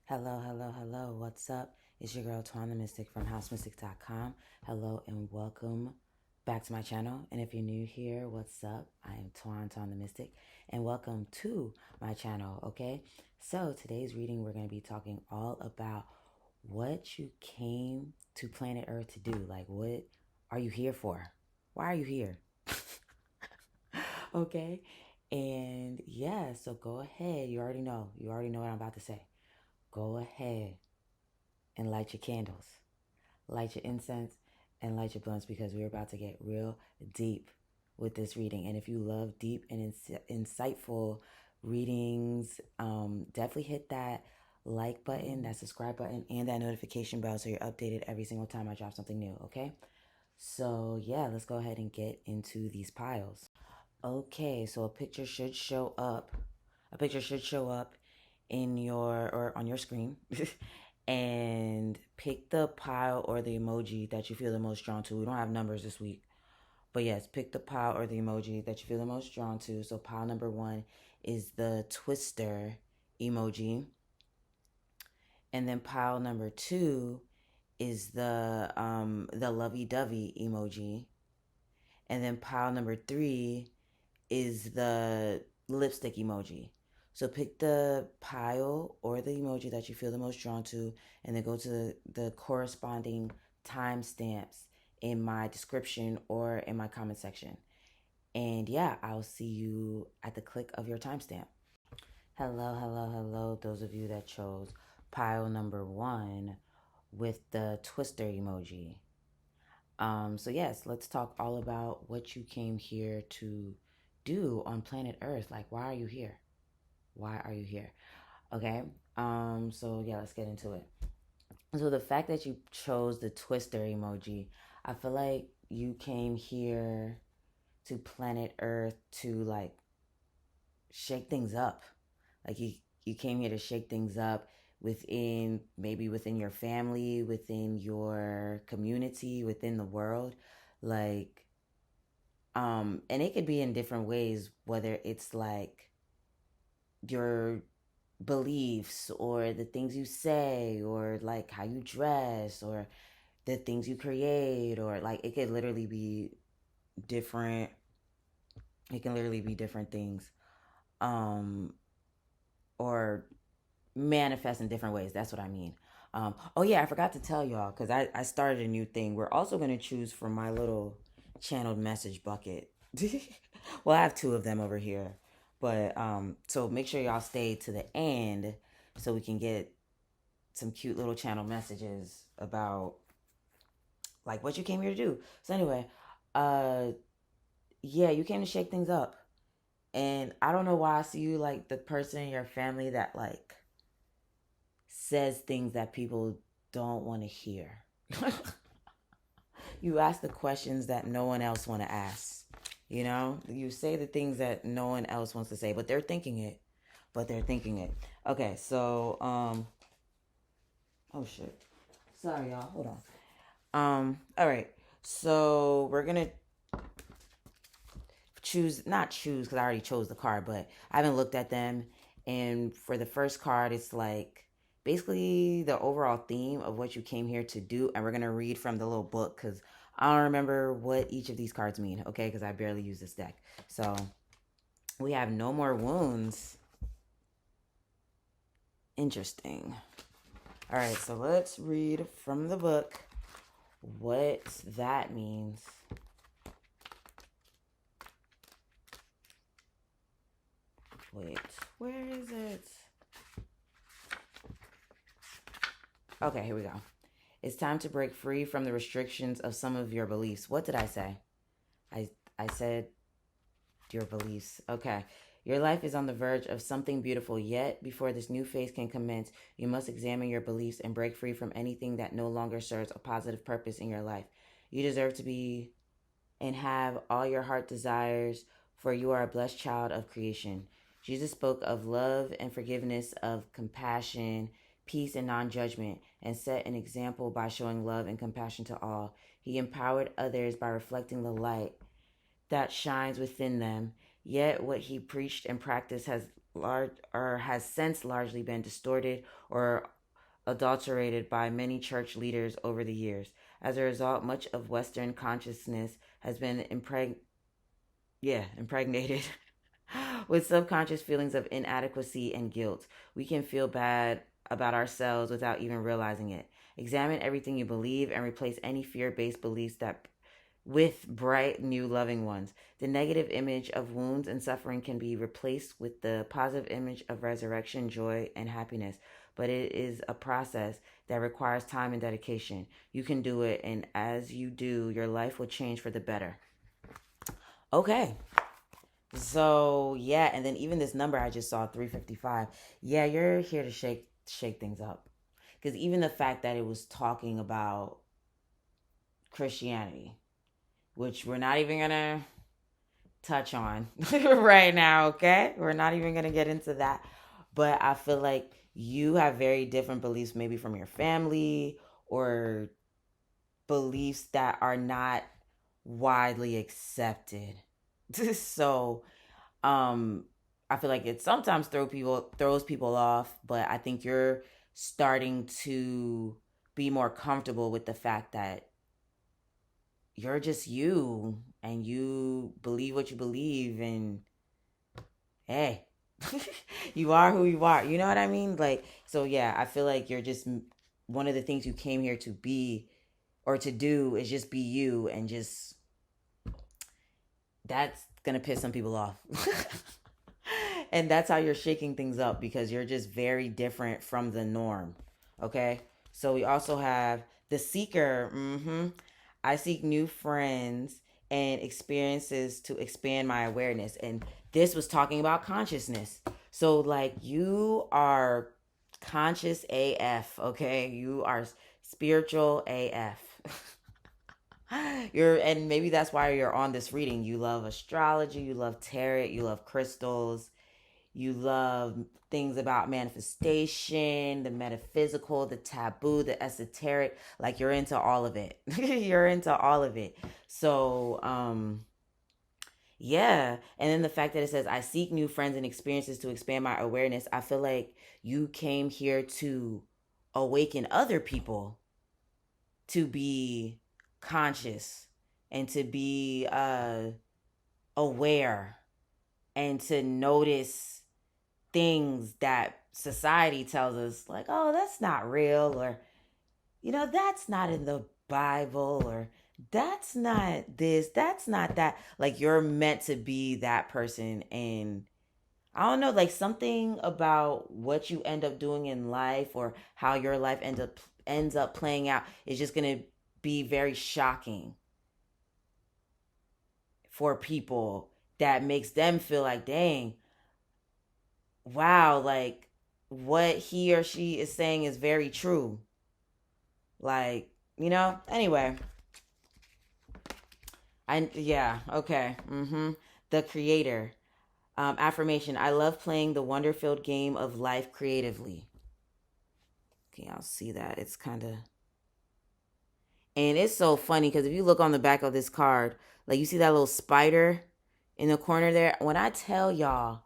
Hello, hello, hello. What's up? It's your girl Twan The Mystik from housemystic.com. Hello and welcome back to my channel. And if you're new here, what's up? I am Twan The Mystik, and welcome to my channel, okay? So today's reading, we're going to be talking all about what you came to planet Earth to do. Like, what are you here for? Why are you here? Okay? And yeah, so go ahead. You already know. You already know what I'm about to say. Go ahead and light your candles, light your incense, and light your blunts, because we're about to get real deep with this reading. And if you love deep and insightful readings, definitely hit that like button, that subscribe button, and that notification bell so you're updated every single time I drop something new, okay? So yeah, let's go ahead and get into these piles. Okay, so a picture should show up. A picture should show up in your or on your screen. And pick the pile or the emoji that you feel the most drawn to. We don't have numbers this week. But yes, pick the pile or the emoji that you feel the most drawn to. So pile number 1 is the twister emoji. And then pile number 2 is the lovey-dovey emoji. And then pile number 3 is the lipstick emoji. So pick the pile or the emoji that you feel the most drawn to, and then go to the corresponding timestamps in my description or in my comment section. And yeah, I'll see you at the click of your timestamp. Hello, hello, hello, those of you that chose pile number 1 with the twister emoji. So yes, let's talk all about what you came here to do on planet Earth. Like, why are you here? Why are you here? Okay. So yeah, let's get into it. So the fact that you chose the twister emoji, I feel like you came here to planet Earth to like shake things up. Like you came here to shake things up within, maybe within your family, within your community, within the world. Like and it could be in different ways, whether it's like your beliefs or the things you say or like how you dress or the things you create, or like it could literally be different. It can literally be different things, or manifest in different ways. That's what I mean. Oh yeah, I forgot to tell y'all, because I started a new thing. We're also going to choose from my little channeled message bucket. Well, I have 2 of them over here, but so make sure y'all stay to the end so we can get some cute little channel messages about like what you came here to do. So anyway, uh yeah, you came to shake things up. And I don't know why I see you like the person in your family that like says things that people don't want to hear. You ask the questions that no one else want to ask. You know, you say the things that no one else wants to say, but they're thinking it. Okay, so oh shit. Sorry y'all. Hold on. All right. So we're going to not choose because I already chose the card, but I haven't looked at them. And for the first card, it's like basically the overall theme of what you came here to do. And we're going to read from the little book because I don't remember what each of these cards mean, okay? Because I barely use this deck. So we have no more wounds. Interesting. All right, so let's read from the book what that means. Wait, where is it? Okay, here we go. It's time to break free from the restrictions of some of your beliefs. What did I say? I said your beliefs. Okay. Your life is on the verge of something beautiful, yet before this new phase can commence, you must examine your beliefs and break free from anything that no longer serves a positive purpose in your life. You deserve to be and have all your heart desires, for you are a blessed child of creation. Jesus spoke of love and forgiveness, of compassion, peace, and non-judgment, and set an example by showing love and compassion to all. He empowered others by reflecting the light that shines within them. Yet what he preached and practiced has since largely been distorted or adulterated by many church leaders over the years. As a result, much of Western consciousness has been impregnated with subconscious feelings of inadequacy and guilt. We can feel bad about ourselves without even realizing it. Examine everything you believe and replace any fear-based beliefs that with bright new loving ones. The negative image of wounds and suffering can be replaced with the positive image of resurrection, joy, and happiness. But it is a process that requires time and dedication. You can do it, and as you do, your life will change for the better. Okay. So yeah, and then even this number I just saw, 355. Yeah, you're here to shake things up. Because even the fact that it was talking about Christianity, which we're not even gonna touch on right now, okay? We're not even gonna get into that. But I feel like you have very different beliefs, maybe from your family, or beliefs that are not widely accepted. So I feel like it sometimes throws people off, but I think you're starting to be more comfortable with the fact that you're just you and you believe what you believe, and hey, you are who you are. You know what I mean? Like, so yeah, I feel like you're just, one of the things you came here to be or to do is just be you, and just, that's gonna piss some people off. And that's how you're shaking things up, because you're just very different from the norm. Okay? So we also have the seeker. I seek new friends and experiences to expand my awareness. And this was talking about consciousness. So, like, you are conscious AF, okay? You are spiritual AF. And maybe that's why you're on this reading. You love astrology, you love tarot, you love crystals, you love things about manifestation, the metaphysical, the taboo, the esoteric. Like, you're into all of it. You're into all of it. So, yeah. And then the fact that it says, I seek new friends and experiences to expand my awareness. I feel like you came here to awaken other people to be conscious and to be aware and to notice things that society tells us, like, oh, that's not real, or, that's not in the Bible, or that's not this, that's not that. Like, you're meant to be that person. And I don't know, like, something about what you end up doing in life, or how your life ends up playing out, is just gonna be very shocking for people, that makes them feel like, dang, wow, like, what he or she is saying is very true. Like, anyway. Okay. The creator. Affirmation. I love playing the wonder-filled game of life creatively. Okay, I'll see that. It's kind of... And it's so funny, because if you look on the back of this card, like, you see that little spider in the corner there? When I tell y'all,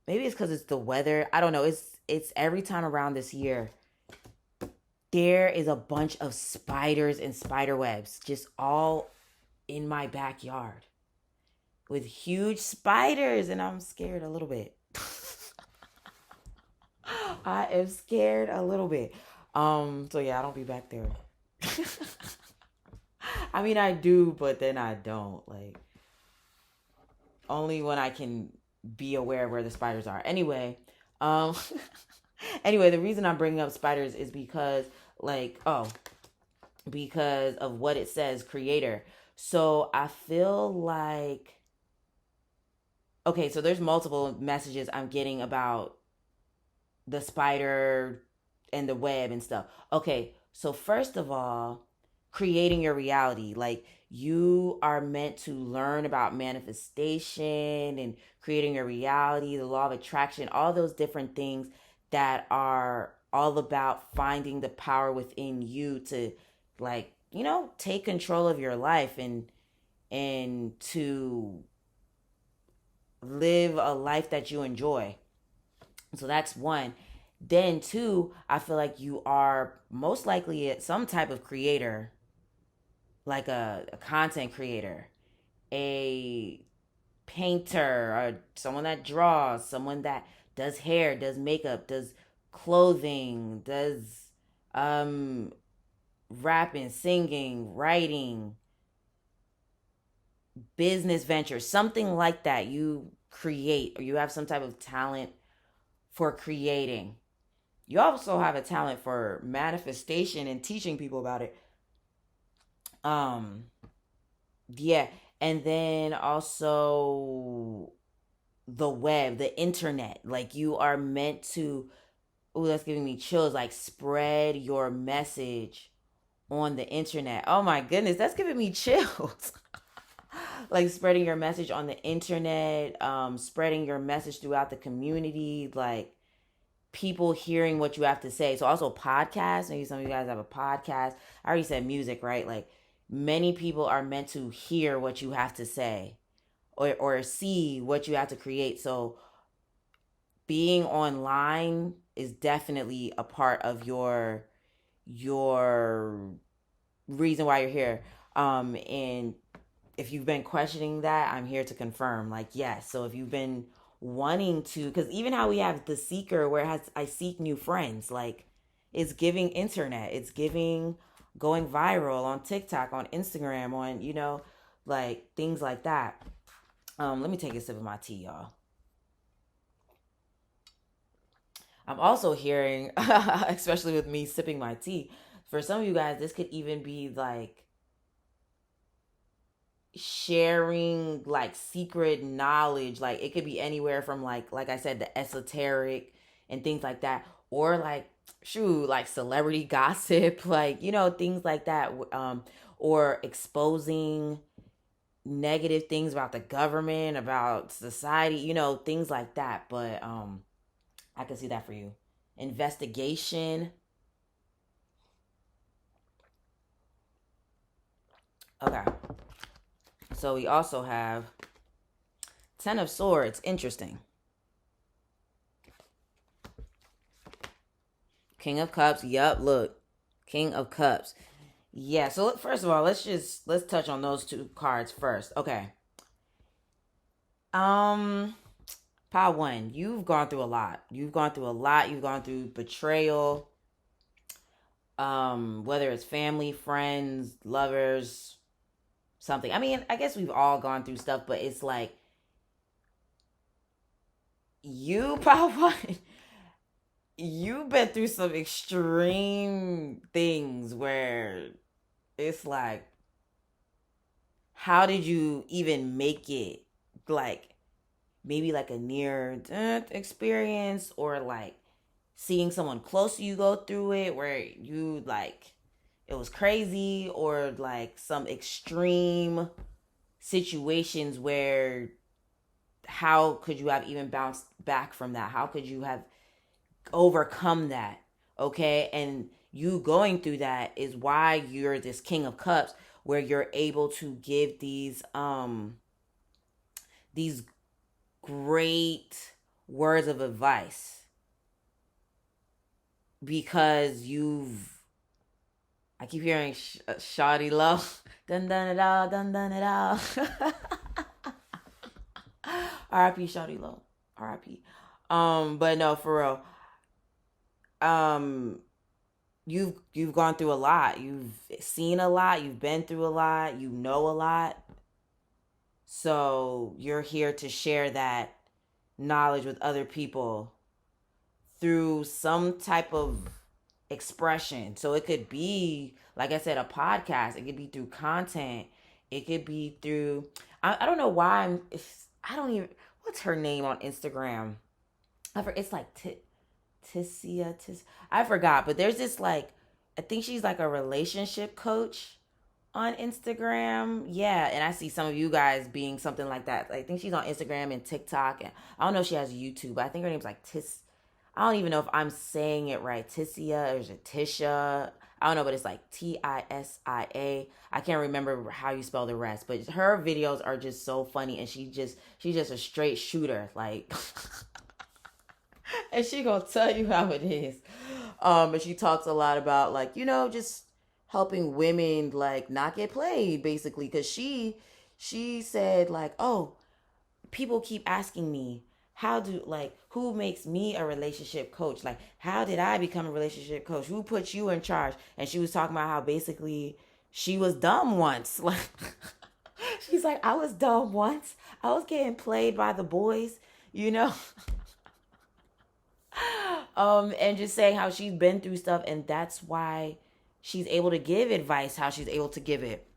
maybe it's because it's the weather, I don't know, it's every time around this year, there is a bunch of spiders and spider webs just all in my backyard, with huge spiders, and I'm scared a little bit. I am scared a little bit. So yeah, I don't be back there. I mean, I do, but then I don't. Like, only when I can be aware of where the spiders are. Anyway, the reason I'm bringing up spiders is because, because of what it says, creator. So I feel like, okay, so there's multiple messages I'm getting about the spider and the web and stuff. Okay, so first of all, creating your reality. Like, you are meant to learn about manifestation and creating your reality, the law of attraction, all those different things that are all about finding the power within you to, like, take control of your life, and to live a life that you enjoy. So that's one. Then too, I feel like you are most likely some type of creator, like a content creator, a painter, or someone that draws, someone that does hair, does makeup, does clothing, does um rapping, singing, writing, business ventures, something like that. You create, or you have some type of talent for creating. You also have a talent for manifestation and teaching people about it. Um, yeah, and then also the web, the internet. Like you are meant to, oh, that's giving me chills, like spread your message on the internet. Oh my goodness, that's giving me chills. Like spreading your message on the internet, spreading your message throughout the community, like people hearing what you have to say. So also podcasts. Maybe some of you guys have a podcast. I already said music, right? Like many people are meant to hear what you have to say, or see what you have to create. So being online is definitely a part of your reason why you're here. And if you've been questioning that, I'm here to confirm. Like, yes. So if you've been wanting to, because even how we have the seeker, where it has I seek new friends, like it's giving internet, it's giving going viral on TikTok, on Instagram, on like things like that. Let me take a sip of my tea, y'all. I'm also hearing, especially with me sipping my tea, for some of you guys, this could even be like sharing like secret knowledge. Like it could be anywhere from like I said, the esoteric and things like that, or like shoot, like celebrity gossip, like things like that. Or exposing negative things about the government, about society, things like that. But I can see that for you. Investigation. Okay. So we also have Ten of Swords. Interesting. King of Cups. Yup, look. King of Cups. Yeah, so first of all, let's touch on those two cards first. Okay. Um Part one, you've gone through a lot. You've gone through a lot. You've gone through betrayal, whether it's family, friends, lovers, something. I mean, I guess we've all gone through stuff, but it's like you probably you've been through some extreme things where it's like, how did you even make it? Like maybe like a near death experience, or like seeing someone close to you go through it where you like it was crazy, or like some extreme situations where how could you have even bounced back from that? How could you have overcome that? Okay? And you going through that is why you're this King of Cups, where you're able to give these great words of advice, because I keep hearing Shawty Low. Dun dun it all, dun dun it all. R.I.P. Shawty Low. R.I.P. But no, for real. Um, you've gone through a lot. You've seen a lot. You've been through a lot. You know a lot. So you're here to share that knowledge with other people through some type of expression. So it could be, like I said, a podcast. It could be through content. It could be through. I don't know why I don't even. What's her name on Instagram? It's like Tissia. I forgot. But there's this like, I think she's like a relationship coach on Instagram. Yeah, and I see some of you guys being something like that. I think she's on Instagram and TikTok, and I don't know if she has YouTube, but I think her name's like I don't even know if I'm saying it right. Tissia, or is it Tisha? I don't know, but it's like Tisia. I can't remember how you spell the rest, but her videos are just so funny, and she's just a straight shooter. Like And she gonna tell you how it is. And she talks a lot about like, just helping women like not get played basically, because she said like, oh, people keep asking me how do like who makes me a relationship coach, like how did I become a relationship coach, who put you in charge. And she was talking about how basically she was dumb once. Like she's like, I was dumb once, I was getting played by the boys, you know. And just saying how she's been through stuff, and that's why she's able to give advice how she's able to give it.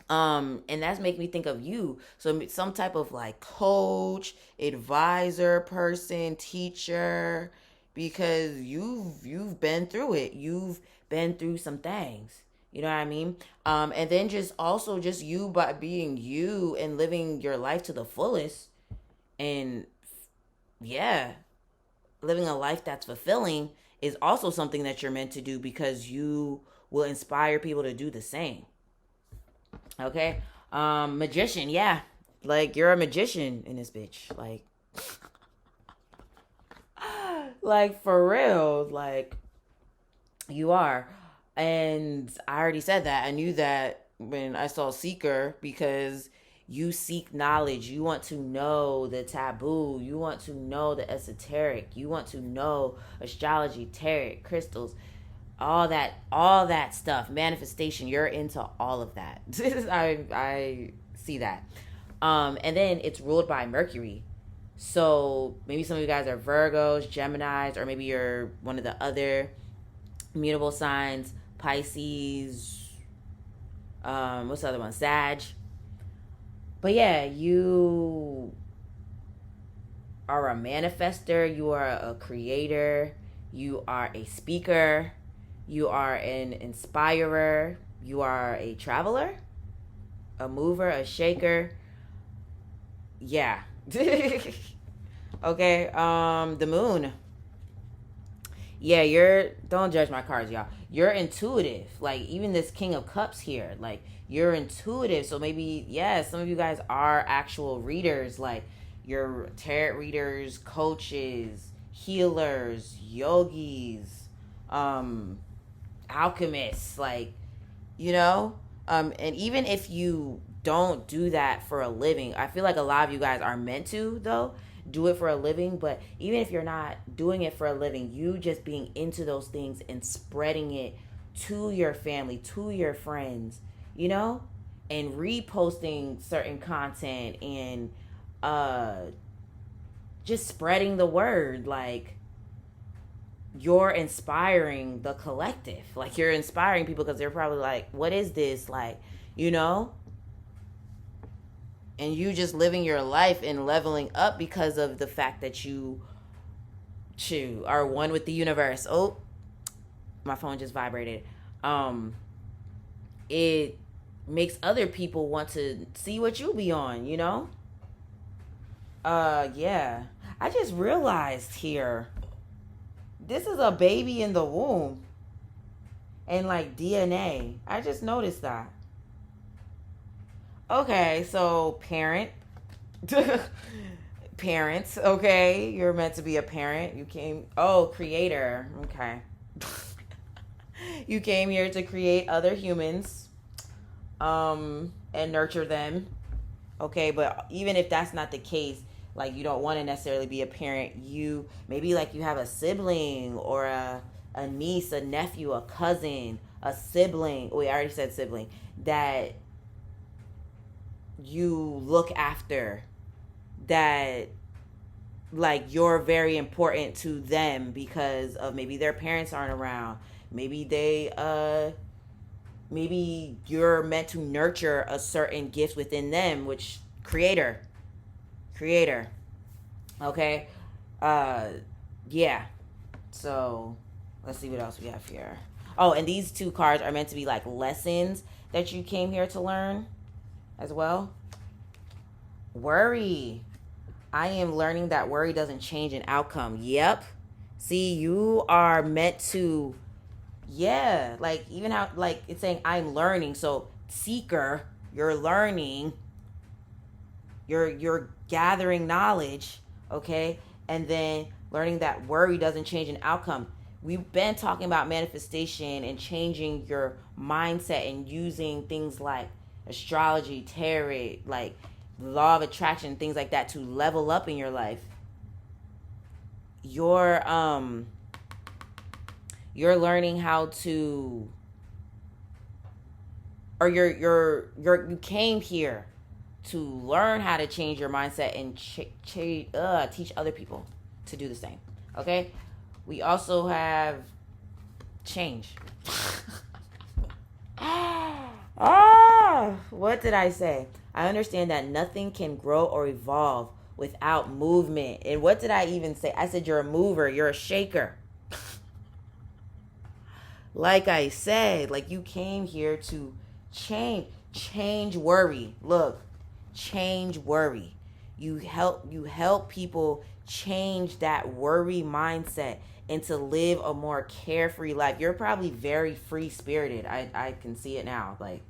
And that's make me think of you, so some type of like coach, advisor, person, teacher, because you've been through it, you've been through some things, you know what I mean. And then just also just you, by being you and living your life to the fullest, and yeah, living a life that's fulfilling is also something that you're meant to do, because you will inspire people to do the same. Okay. Magician, yeah. Like you're a magician in this bitch. Like for real. Like you are. And I already said that. I knew that when I saw Seeker, because you seek knowledge. You want to know the taboo. You want to know the esoteric. You want to know astrology, tarot, crystals, all that stuff, manifestation. You're into all of that. I see that. And then it's ruled by Mercury, so maybe some of you guys are Virgos, Geminis, or maybe you're one of the other mutable signs, Pisces, what's the other one, Sag. But yeah, you are a manifester, you are a creator, you are a speaker, you are an inspirer, you are a traveler, a mover, a shaker. Yeah. Okay, the moon. Yeah, don't judge my cards, y'all. You're intuitive. Like even this King of Cups here, like you're intuitive. So maybe, yeah, some of you guys are actual readers, like you're tarot readers, coaches, healers, yogis, alchemists, like, you know. And even if you don't do that for a living, I feel like a lot of you guys are meant to though do it for a living. But even if you're not doing it for a living, you just being into those things and spreading it to your family, to your friends, you know, and reposting certain content, and uh just spreading the word, like you're inspiring the collective. Like you're inspiring people, because they're probably like, what is this, like, you know. And you just living your life and leveling up because of the fact that you are one with the universe. Oh, my phone just vibrated. It makes other people want to see what you be on, you know. Yeah, I just realized here, this is a baby in the womb, and like DNA, I just noticed that. Okay, so parents, okay, you're meant to be a parent. Creator, okay. You came here to create other humans, and nurture them, okay. But even if that's not the case, like you don't want to necessarily be a parent, you maybe like you have a sibling, or a niece, a nephew, a cousin, a sibling. Wait, I already said sibling. That you look after, that like you're very important to them because of maybe their parents aren't around. Maybe you're meant to nurture a certain gift within them, which creator. Okay. uh yeah. So let's see what else we have here. Oh, and these two cards are meant to be like lessons that you came here to learn as well. Worry. I am learning that worry doesn't change an outcome. Yep. See, you are meant to, yeah, like even how like it's saying I'm learning. So seeker, you're learning, you're gathering knowledge, okay? And then learning that worry doesn't change an outcome. We've been talking about manifestation and changing your mindset and using things like astrology, tarot, like law of attraction, things like that to level up in your life. You're learning how to, or you came here to learn how to change your mindset and teach other people to do the same. Okay? We also have change. What did I say? I understand that nothing can grow or evolve without movement. And what did I even say? I said you're a mover, you're a shaker. Like I said, like you came here to change worry. Look, change worry. You help people change that worry mindset and to live a more carefree life. You're probably very free spirited. I can see it now. Like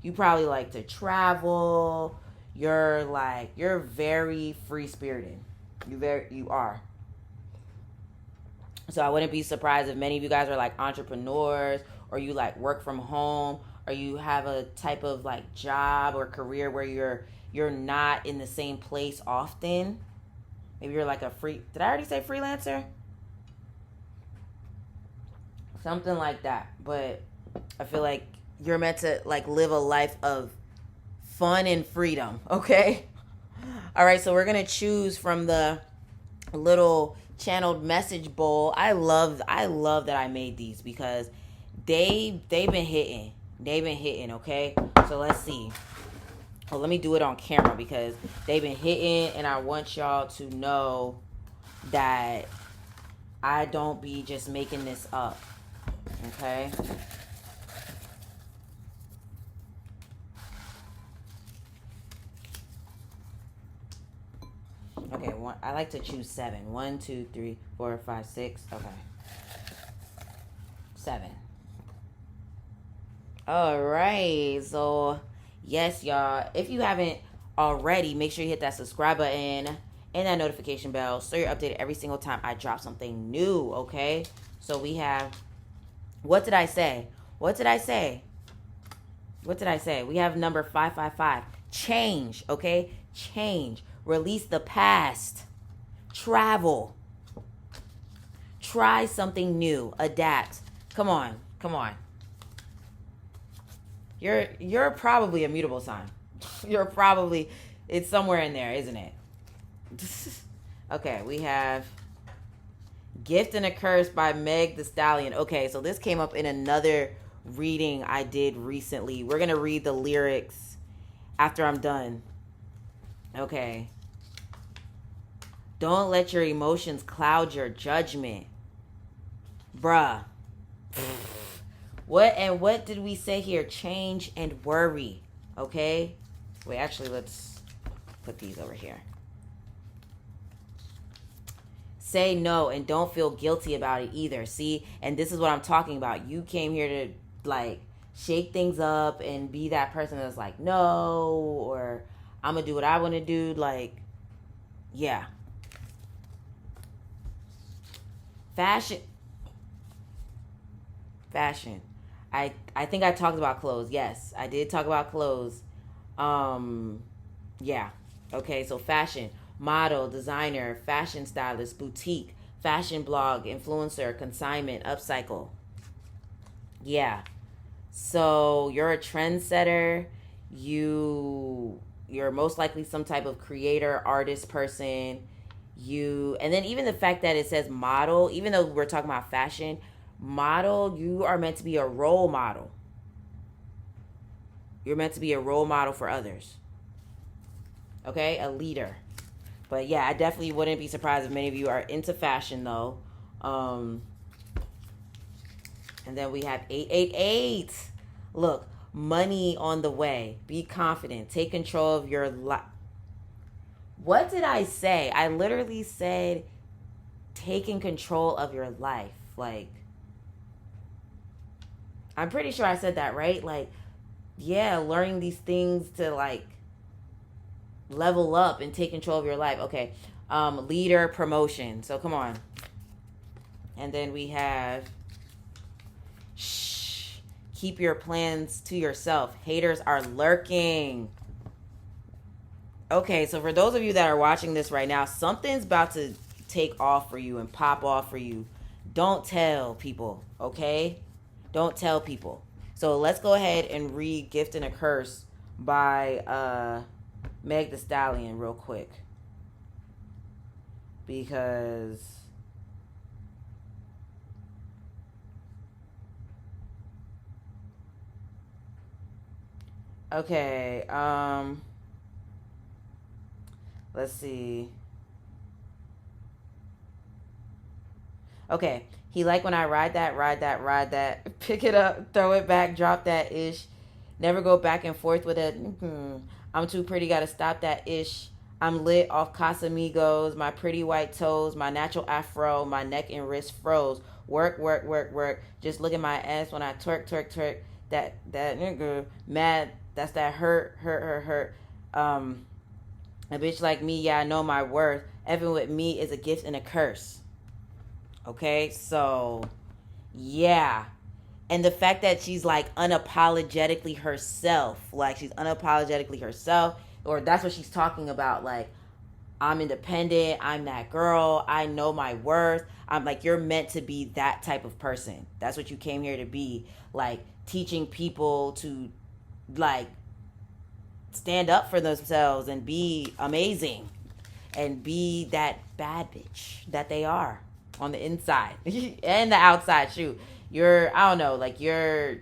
you probably like to travel. You're very free spirited. You are. So I wouldn't be surprised if many of you guys are like entrepreneurs, or you like work from home, or you have a type of like job or career where you're not in the same place often. Maybe you're like did I already say freelancer? Something like that. But I feel like you're meant to like live a life of fun and freedom, okay? All right, so we're going to choose from the little channeled message bowl. I love that I made these because they've been hitting. They've been hitting, okay? So let's see. Well, let me do it on camera because they've been hitting, and I want y'all to know that I don't be just making this up, okay? Okay, I like to choose 7. 1, 2, 3, 4, 5, 6. Okay. 7. All right. So, yes, y'all. If you haven't already, make sure you hit that subscribe button and that notification bell so you're updated every single time I drop something new, okay? So, we have... What did I say? What did I say? What did I say? We have number 555. Change, okay? Change. Release the past. Travel. Try something new. Adapt. Come on. Come on. You're probably a mutable sign. It's somewhere in there, isn't it? Okay, we have Gift and a Curse by Meg the Stallion. Okay, so this came up in another reading I did recently. We're going to read the lyrics after I'm done. Okay. Don't let your emotions cloud your judgment. Bruh. What did we say here? Change and worry. Okay? Wait, actually, let's put these over here. Say no and don't feel guilty about it either. See? And this is what I'm talking about. You came here to, like, shake things up and be that person that's like, no, or I'm going to do what I want to do. Like, yeah. Fashion. I think I talked about clothes. Yes, I did talk about clothes. Yeah. Okay, so fashion. Model, designer, fashion stylist, boutique, fashion blog, influencer, consignment, upcycle. Yeah. So you're a trendsetter. You're most likely some type of creator, artist person. And then even the fact that it says model, even though we're talking about fashion, model, you are meant to be a role model. You're meant to be a role model for others. Okay? A leader. But yeah, I definitely wouldn't be surprised if many of you are into fashion though. And then we have 888. Look, money on the way. Be confident. Take control of your life. What did I say? I literally said taking control of your life. Like, I'm pretty sure I said that, right? Like, yeah, learning these things to, like, level up and take control of your life. Okay. Leader, promotion. So come on. And then we have, shh, keep your plans to yourself. Haters are lurking. Okay, so for those of you that are watching this right now, something's about to take off for you and pop off for you. Don't tell people, okay? Don't tell people. So let's go ahead and read Gift and a Curse by Meg the Stallion real quick. Because okay, let's see. Okay, he like when I ride that, pick it up, throw it back, drop that ish. Never go back and forth with it. I'm too pretty, gotta stop that ish. I'm lit off Casamigos, my pretty white toes, my natural afro, my neck and wrist froze. Work, work, work, work. Just look at my ass when I twerk, twerk, twerk. That nigga mad. That's that hurt. A bitch like me, yeah, I know my worth. Even with me is a gift and a curse. Okay, so yeah. And the fact that she's like unapologetically herself, or that's what she's talking about. Like, I'm independent, I'm that girl, I know my worth. I'm like, you're meant to be that type of person. That's what you came here to be. Like, teaching people to like stand up for themselves and be amazing and be that bad bitch that they are on the inside and the outside. Shoot, I don't know, like you're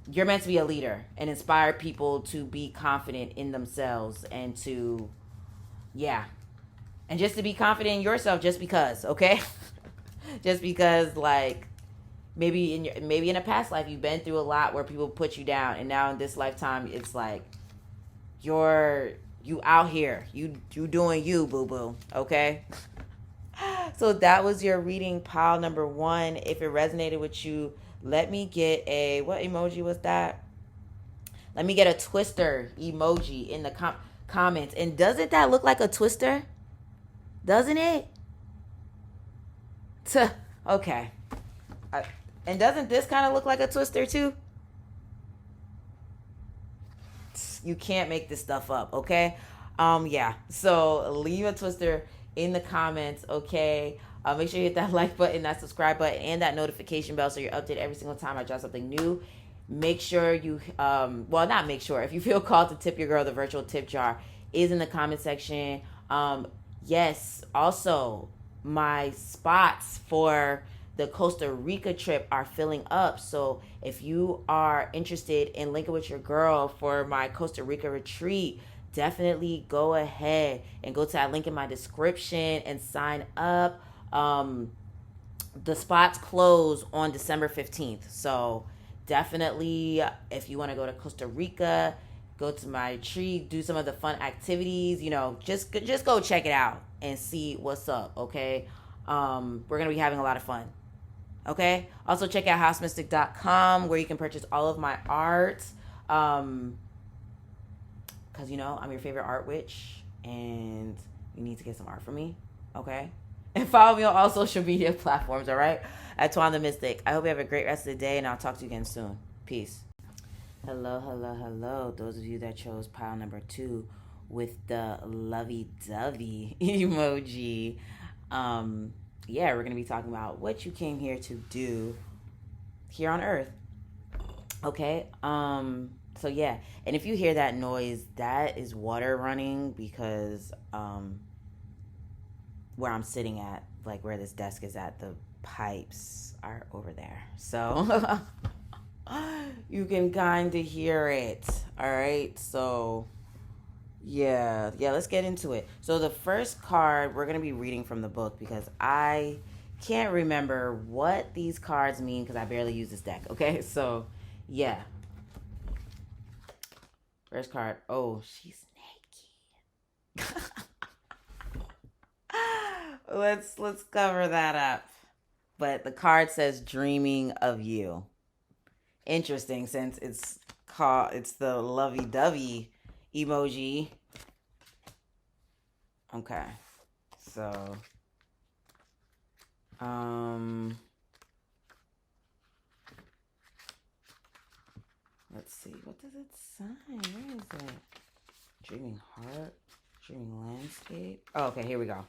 meant to be a leader and inspire people to be confident in themselves and to, yeah, and just to be confident in yourself just because, okay? Just because, like, maybe in a past life you've been through a lot where people put you down, and now in this lifetime it's like you out here, you doing you, boo boo, okay? So that was your reading, pile number 1. If it resonated with you, let me get a, what emoji was that? Let me get a twister emoji in the comments. And doesn't that look like a twister? Doesn't it? Okay. And doesn't this kind of look like a twister too? You can't make this stuff up, okay? Yeah. So leave a twister in the comments, okay? Make sure you hit that like button, that subscribe button, and that notification bell so you're updated every single time I drop something new. Make sure you, not make sure, if you feel called to tip your girl, the virtual tip jar is in the comment section. Yes, also, my spots for the Costa Rica trip are filling up. So if you are interested in linking with your girl for my Costa Rica retreat, definitely go ahead and go to that link in my description and sign up. The spots close on December 15th. So definitely, if you want to go to Costa Rica, go to my retreat, do some of the fun activities, just go check it out and see what's up, okay? We're going to be having a lot of fun. Okay. Also check out housemystic.com where you can purchase all of my art. Cause I'm your favorite art witch and you need to get some art from me. Okay. And follow me on all social media platforms. All right. At Twan The Mystik. I hope you have a great rest of the day and I'll talk to you again soon. Peace. Hello. Those of you that chose pile number 2 with the lovey-dovey emoji. Yeah, we're going to be talking about what you came here to do here on Earth. Okay? So yeah, and if you hear that noise, that is water running because where I'm sitting at, like where this desk is at, the pipes are over there. So you can kind of hear it. All right? So yeah, let's get into it. So the first card, we're going to be reading from the book because I can't remember what these cards mean because I barely use this deck, okay? So, yeah. First card. Oh, she's naked. Let's cover that up. But the card says dreaming of you. Interesting, since it's the lovey-dovey emoji. Okay. So, let's see. What does it sign? Where is it? Dreaming heart, dreaming landscape. Oh, okay, here we go.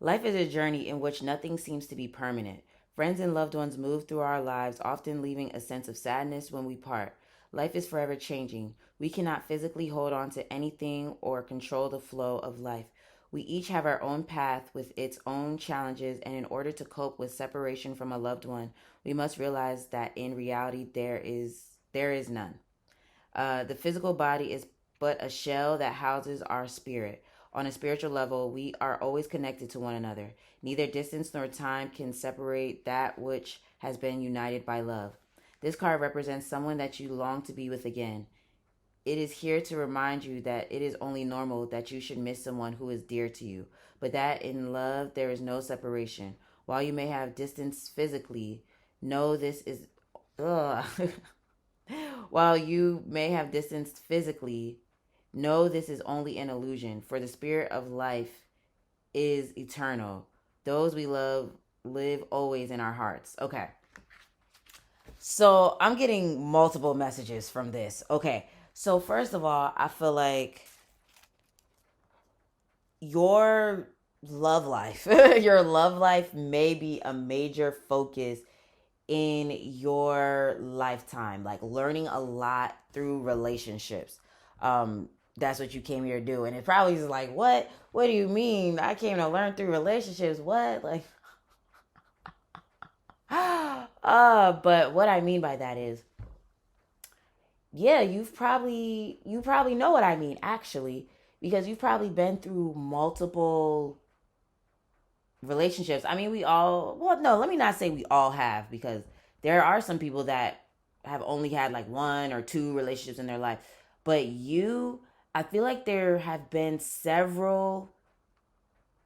Life is a journey in which nothing seems to be permanent. Friends and loved ones move through our lives, often leaving a sense of sadness when we part. Life is forever changing. We cannot physically hold on to anything or control the flow of life. We each have our own path with its own challenges, and in order to cope with separation from a loved one, we must realize that in reality there is none. The physical body is but a shell that houses our spirit. On a spiritual level, we are always connected to one another. Neither distance nor time can separate that which has been united by love. This card represents someone that you long to be with again. It is here to remind you that it is only normal that you should miss someone who is dear to you, but that in love there is no separation. While you may have distance physically, know this is. Ugh. While you may have distanced physically, know this is only an illusion, for the spirit of life is eternal. Those we love live always in our hearts. Okay. So I'm getting multiple messages from this. Okay. So first of all, I feel like your your love life may be a major focus in your lifetime, like learning a lot through relationships. That's what you came here to do. And it probably is like, what do you mean I came to learn through relationships? What? Like, but what I mean by that is, yeah, you probably know what I mean, actually, because you've probably been through multiple relationships. I mean, we all, well, no, let me not say we all have, because there are some people that have only had like one or two relationships in their life. But I feel like there have been several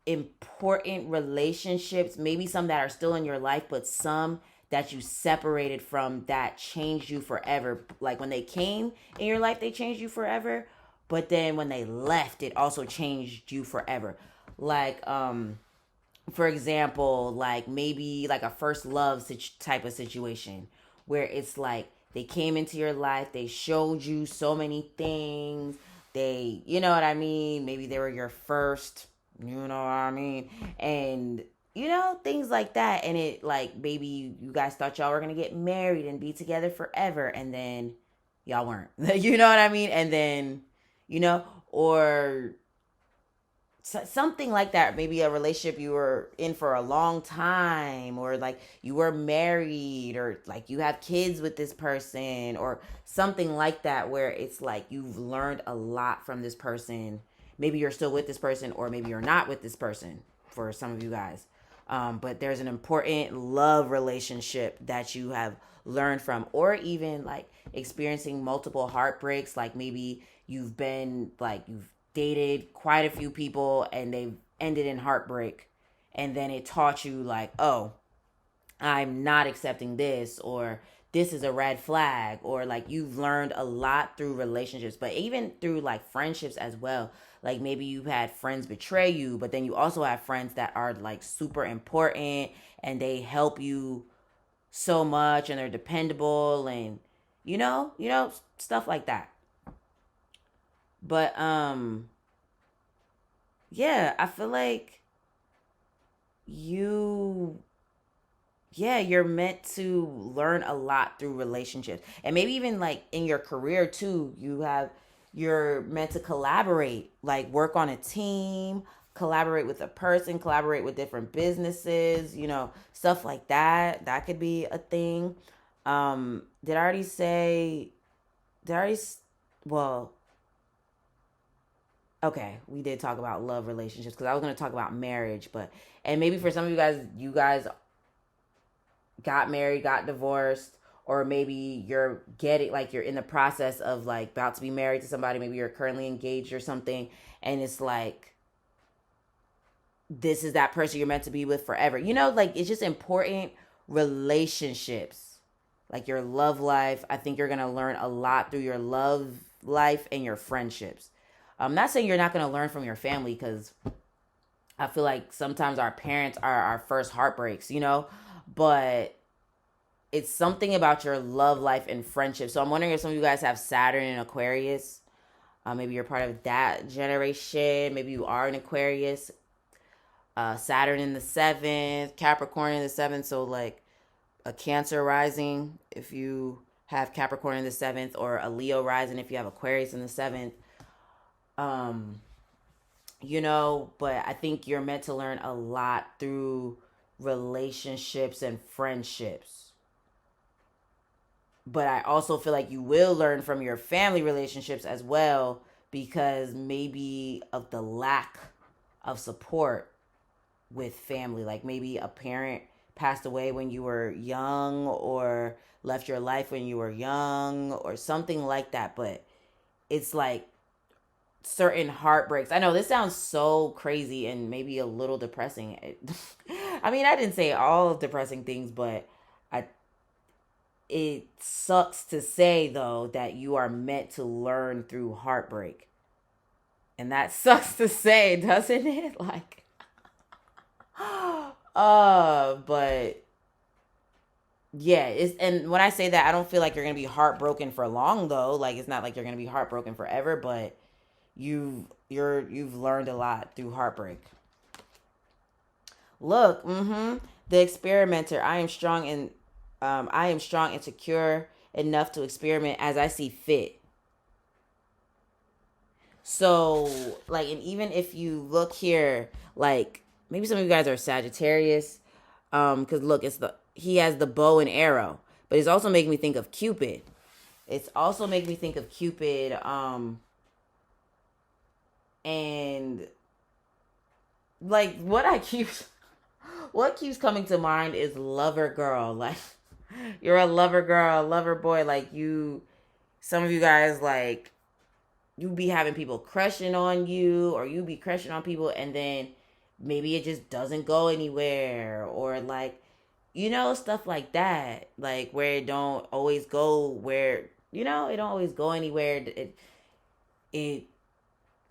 important relationships, maybe some that are still in your life, but some that you separated from that changed you forever. Like when they came in your life, they changed you forever. But then when they left, it also changed you forever. Like, for example, like maybe like a first love type of situation where it's like they came into your life, they showed you so many things, you know what I mean? Maybe they were your first, you know what I mean? And, things like that. And it like maybe you guys thought y'all were going to get married and be together forever. And then y'all weren't. You know what I mean? And then, or something like that, maybe a relationship you were in for a long time, or like you were married, or like you have kids with this person, or something like that, where it's like you've learned a lot from this person. Maybe you're still with this person, or maybe you're not with this person, for some of you guys. But there's an important love relationship that you have learned from, or even like experiencing multiple heartbreaks. Like maybe you've dated quite a few people and they've ended in heartbreak, and then it taught you like, oh, I'm not accepting this, or this is a red flag, or like you've learned a lot through relationships, but even through like friendships as well. Like maybe you've had friends betray you, but then you also have friends that are like super important and they help you so much, and they're dependable, and stuff like that. But yeah, I feel like you you're meant to learn a lot through relationships. And maybe even like in your career too, you're meant to collaborate, like work on a team, collaborate with a person, collaborate with different businesses, stuff like that. That could be a thing. Did I already say did I already well, okay, we did talk about love relationships, because I was going to talk about marriage, but and maybe for some of you guys got married, got divorced, or maybe you're getting like you're in the process of like about to be married to somebody, maybe you're currently engaged or something, and it's like this is that person you're meant to be with forever. Like it's just important relationships. Like your love life, I think you're going to learn a lot through your love life and your friendships. I'm not saying you're not going to learn from your family, because I feel like sometimes our parents are our first heartbreaks, but it's something about your love life and friendship. So I'm wondering if some of you guys have Saturn in Aquarius. Maybe you're part of that generation. Maybe you are an Aquarius. Saturn in the seventh, Capricorn in the seventh. So like a Cancer rising if you have Capricorn in the seventh, or a Leo rising if you have Aquarius in the seventh. But I think you're meant to learn a lot through relationships and friendships. But I also feel like you will learn from your family relationships as well, because maybe of the lack of support with family. Like maybe a parent passed away when you were young, or left your life when you were young, or something like that. But it's like certain heartbreaks. I know this sounds so crazy and maybe a little depressing. I mean, I didn't say all depressing things, but I it sucks to say though that you are meant to learn through heartbreak. And that sucks to say, doesn't it? Like but yeah, and when I say that, I don't feel like you're gonna be heartbroken for long though. Like it's not like you're gonna be heartbroken forever, but you've learned a lot through heartbreak. Look, the experimenter. I am strong and secure enough to experiment as I see fit. So, like, and even if you look here, like maybe some of you guys are Sagittarius, because look, he has the bow and arrow, but it's also making me think of Cupid. It's also making me think of Cupid, and like what keeps coming to mind is lover girl. Like you're a lover girl, lover boy. Like some of you guys, like you be having people crushing on you, or you be crushing on people, and then maybe it just doesn't go anywhere, or like stuff like that, like where it don't always go where it don't always go anywhere. It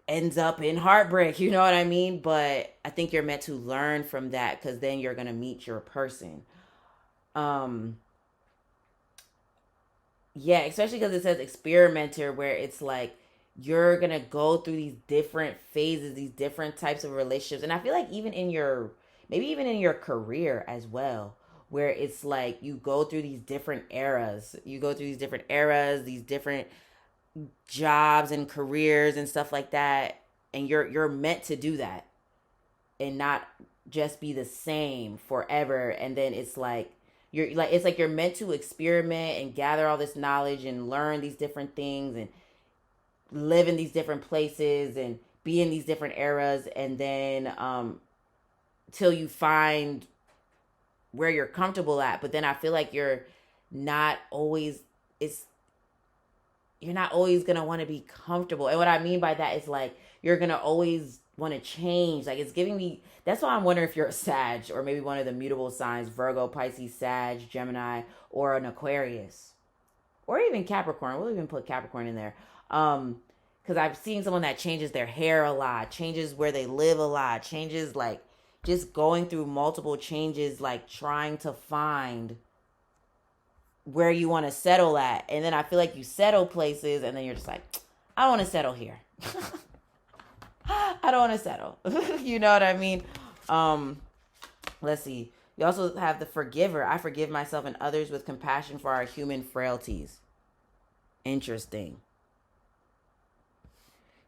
ends up in heartbreak, you know what I mean? But I think you're meant to learn from that, because then you're gonna meet your person. Yeah, especially because it says experimenter, where it's like you're gonna go through these different phases, these different types of relationships. And I feel like maybe even in your career as well, where it's like you go through these different eras. You go through these different eras, these different jobs and careers and stuff like that. And you're meant to do that and not just be the same forever. And then it's like you're meant to experiment and gather all this knowledge and learn these different things and live in these different places and be in these different eras, and then till you find where you're comfortable at. But then I feel like not always you're not always gonna want to be comfortable. And what I mean by that is like you're gonna always want to change. Like it's giving me, that's why I'm wondering if you're a Sag, or maybe one of the mutable signs: Virgo, Pisces, Sag, Gemini, or an Aquarius, or even Capricorn. We'll even put Capricorn in there. Because I've seen someone that changes their hair a lot, changes where they live a lot, changes like just going through multiple changes, like trying to find where you want to settle at. And then I feel like you settle places and then you're just like, I want to settle here. I don't want to settle. You know what I mean? Let's see. You also have the forgiver. I forgive myself and others with compassion for our human frailties. Interesting.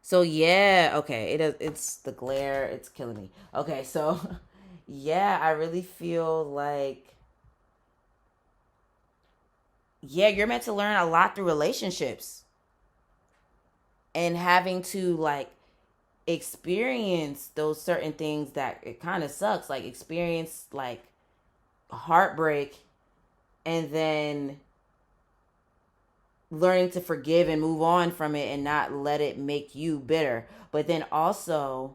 So yeah, okay. It's the glare. It's killing me. Okay, so yeah, I really feel like you're meant to learn a lot through relationships and having to like experience those certain things that it kind of sucks, like experience like heartbreak, and then learning to forgive and move on from it and not let it make you bitter. But then also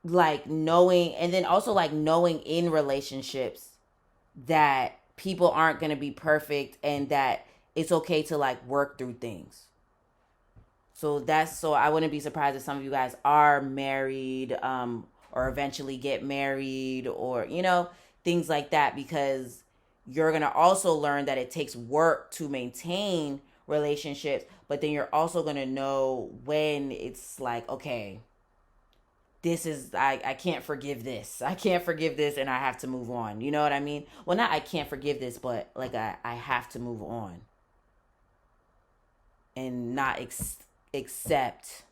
like knowing, and then also like knowing in relationships that people aren't going to be perfect, and that it's okay to like work through things. So I wouldn't be surprised if some of you guys are married, or eventually get married, or things like that, because you're gonna also learn that it takes work to maintain relationships, but then you're also gonna know when it's like, okay, this is, I can't forgive this. I can't forgive this and I have to move on. You know what I mean? Well, not I can't forgive this, but like I have to move on and not accept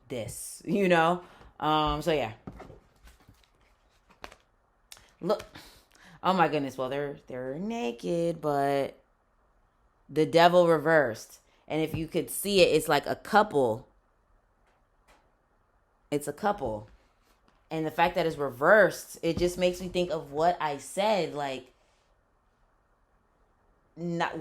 this, So yeah. Look. Oh my goodness. Well, they're naked, but the devil reversed. And if you could see it, it's like a couple. It's a couple. And the fact that it's reversed, it just makes me think of what I said. Like, not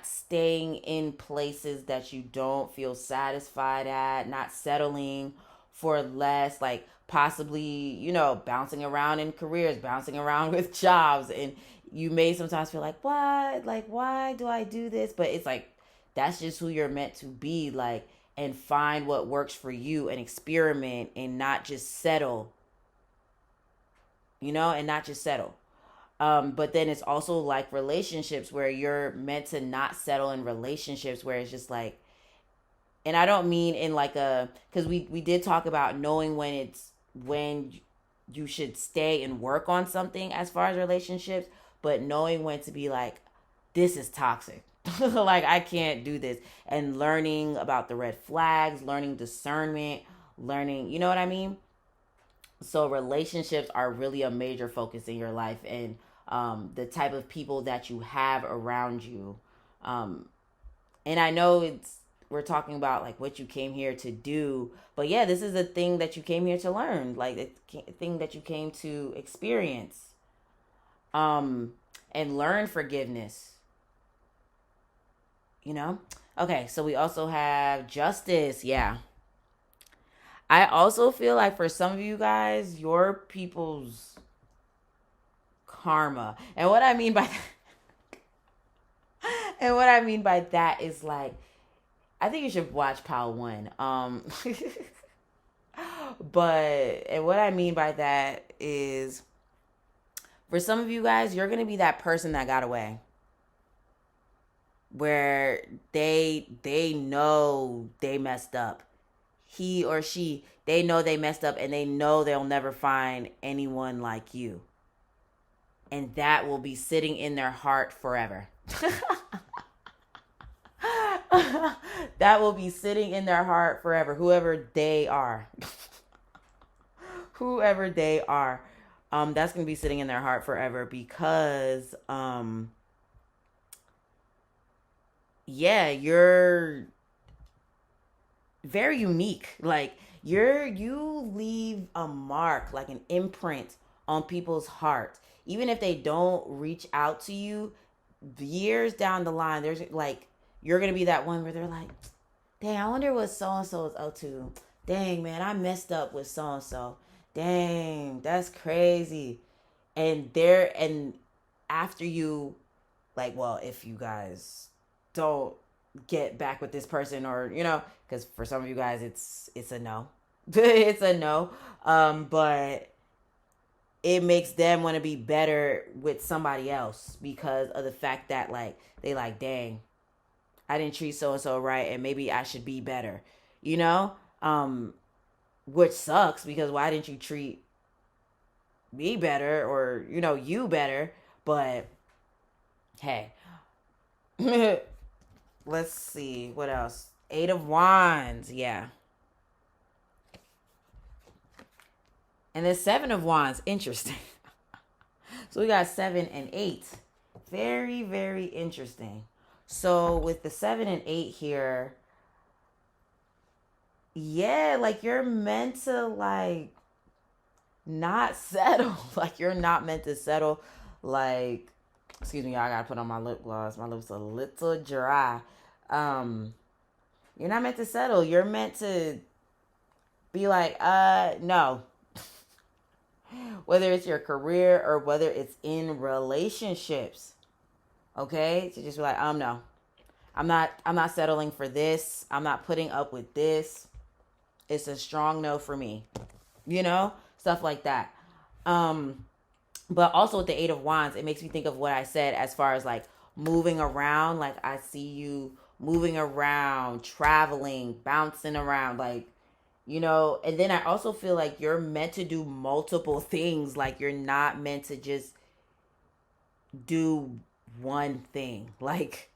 staying in places that you don't feel satisfied at, not settling for less, like possibly, bouncing around in careers, bouncing around with jobs. And you may sometimes feel like, what? Like, why do I do this? But it's like, that's just who you're meant to be. Like, and find what works for you and experiment and not just settle, and not just settle. But then it's also like relationships where you're meant to not settle in relationships where it's just like, and I don't mean in like because we did talk about knowing when you should stay and work on something as far as relationships, but knowing when to be like, this is toxic. Like, I can't do this. And learning about the red flags, learning discernment, learning, you know what I mean? So relationships are really a major focus in your life, and the type of people that you have around you. And I know we're talking about like what you came here to do, but yeah, this is a thing that you came here to learn, like a thing that you came to experience, and learn forgiveness. Okay, so we also have justice. Yeah, I also feel like for some of you guys, your people's karma. And what I mean by that, is like, I think you should watch Pal 1. But and what I mean by that is, for some of you guys, you're gonna be that person that got away, where they know they messed up. He or she, they know they messed up, and they know they'll never find anyone like you. And that will be sitting in their heart forever. That will be sitting in their heart forever, whoever they are. Whoever they are. That's going to be sitting in their heart forever, because yeah, you're very unique. Like, you leave a mark, like an imprint on people's heart. Even if they don't reach out to you years down the line, there's like, you're gonna be that one where they're like, dang, I wonder what so and so is up to. Dang, man, I messed up with so and so. Dang, that's crazy. And after you, like, well, if you guys don't get back with this person, or because for some of you guys it's a no. It's a no. But it makes them want to be better with somebody else, because of the fact that, like, they like, dang, I didn't treat so and so right, and maybe I should be better, which sucks, because why didn't you treat me better, or you better? But hey. Let's see what else. 8 of Wands. Yeah. And then 7 of Wands. Interesting. So we got 7 and 8. Very, very interesting. So with the 7 and 8 here, yeah, like, you're meant to, like, not settle. Like, you're not meant to settle. Like, excuse me, y'all, I gotta put on my lip gloss. My lips are a little dry. You're not meant to settle. You're meant to be like, no. Whether it's your career or whether it's in relationships. Okay? To just be like, no. I'm not settling for this. I'm not putting up with this. It's a strong no for me. Stuff like that. Um but also with the 8 of Wands, it makes me think of what I said as far as like moving around. Like I see you moving around, traveling, bouncing around, like and then I also feel like you're meant to do multiple things. Like you're not meant to just do one thing. Like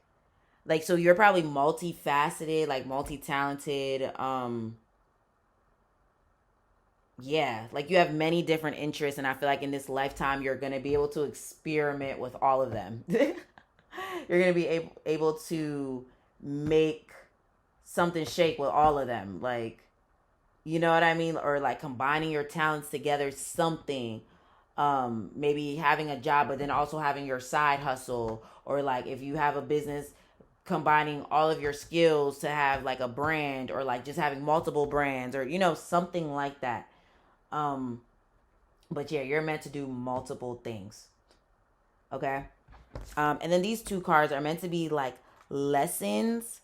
so you're probably multifaceted, like multi-talented. Yeah, like you have many different interests, and I feel like in this lifetime you're going to be able to experiment with all of them. You're going to be able to make something shake with all of them, like, you know what I mean, or like combining your talents together, something. Maybe having a job but then also having your side hustle, or like if you have a business, combining all of your skills to have like a brand, or like just having multiple brands, or something like that. um but yeah, you're meant to do multiple things. Okay. And then these two cards are meant to be like lessons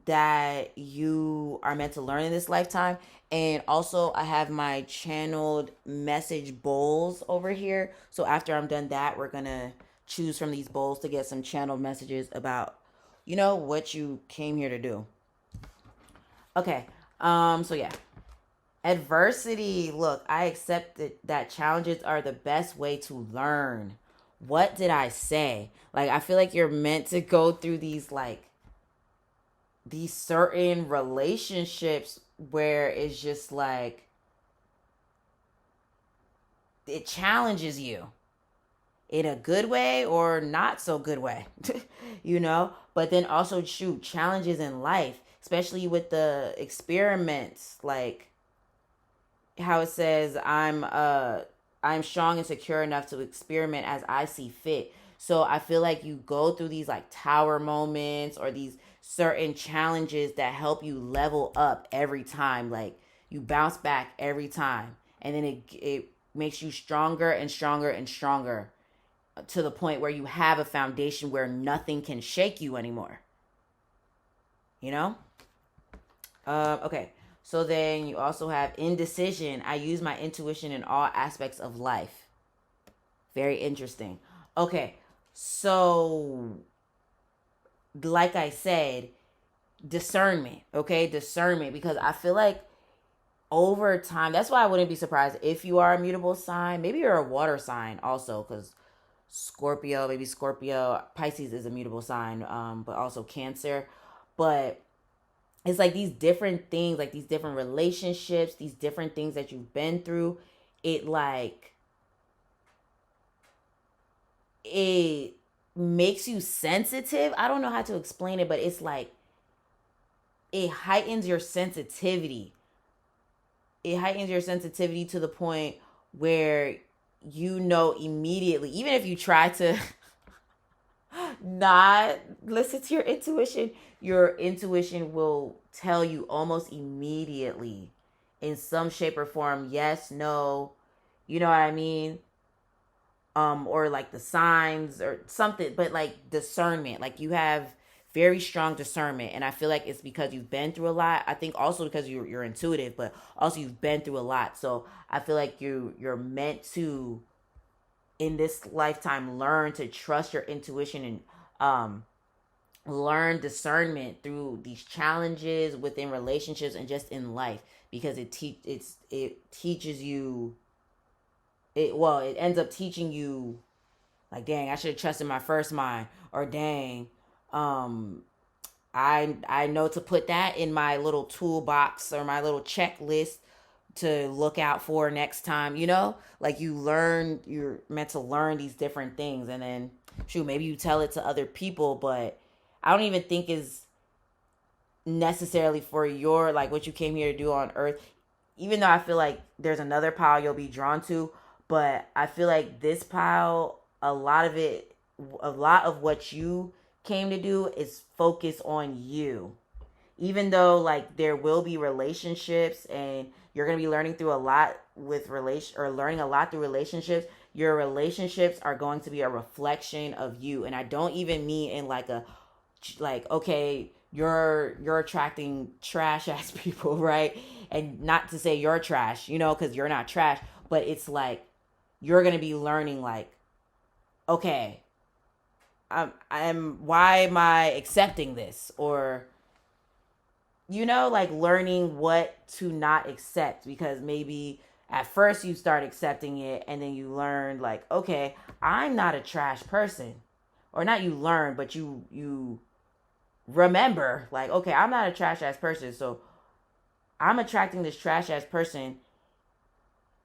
that you are meant to learn in this lifetime. And also I have my channeled message bowls over here, so after I'm done that, we're gonna choose from these bowls to get some channeled messages about what you came here to do. Okay. So yeah. Adversity. Look, I accept that challenges are the best way to learn. What did I say? Like, I feel like you're meant to go through these certain relationships where it's just like it challenges you in a good way or not so good way. But then also, shoot, challenges in life, especially with the experiments, like how it says I'm strong and secure enough to experiment as I see fit. So I feel like you go through these like tower moments, or these certain challenges that help you level up every time. Like you bounce back every time, and then it makes you stronger and stronger and stronger, to the point where you have a foundation where nothing can shake you anymore. You know? Okay. So then you also have indecision. I use my intuition in all aspects of life. Very interesting. Okay. So, like I said, discernment. Okay. Discernment. Because I feel like over time, that's why I wouldn't be surprised if you are a mutable sign. Maybe you're a water sign also, because Scorpio, Pisces is a mutable sign, but also Cancer. But it's like these different things, like these different relationships, these different things that you've been through. It like, it makes you sensitive. I don't know how to explain it, but it's like it heightens your sensitivity. It heightens your sensitivity to the point where immediately, even if you try to not listen to your intuition will tell you almost immediately, in some shape or form, yes, no, you know what I mean? Or like the signs or something, but like discernment, like you have very strong discernment. And I feel like it's because you've been through a lot. I think also because you're intuitive, but also you've been through a lot. So I feel like you're meant to, in this lifetime, learn to trust your intuition, and learn discernment through these challenges within relationships and just in life, because it teaches you, it ends up teaching you, like, dang, I should have trusted my first mind, or dang, um I know to put that in my little toolbox or my little checklist to look out for next time. Like you're meant to learn these different things, and then shoot, maybe you tell it to other people, but I don't even think is necessarily for your, like, what you came here to do on earth. Even though I feel like there's another pile you'll be drawn to, but I feel like this pile, a lot of what you came to do is focus on you. Even though, like, there will be relationships, and you're going to be learning through a lot learning a lot through relationships, your relationships are going to be a reflection of you. And I don't even mean in like a like, okay, you're attracting trash ass people, right? And not to say you're trash, you know, because you're not trash, but it's like you're gonna be learning, like, okay, why am I accepting this? Or, you know, like learning what to not accept, because maybe at first you start accepting it and then you learn, like, okay, I'm not a trash person. Or not you learn, but you remember, like, okay, I'm not a trash ass person, so I'm attracting this trash ass person.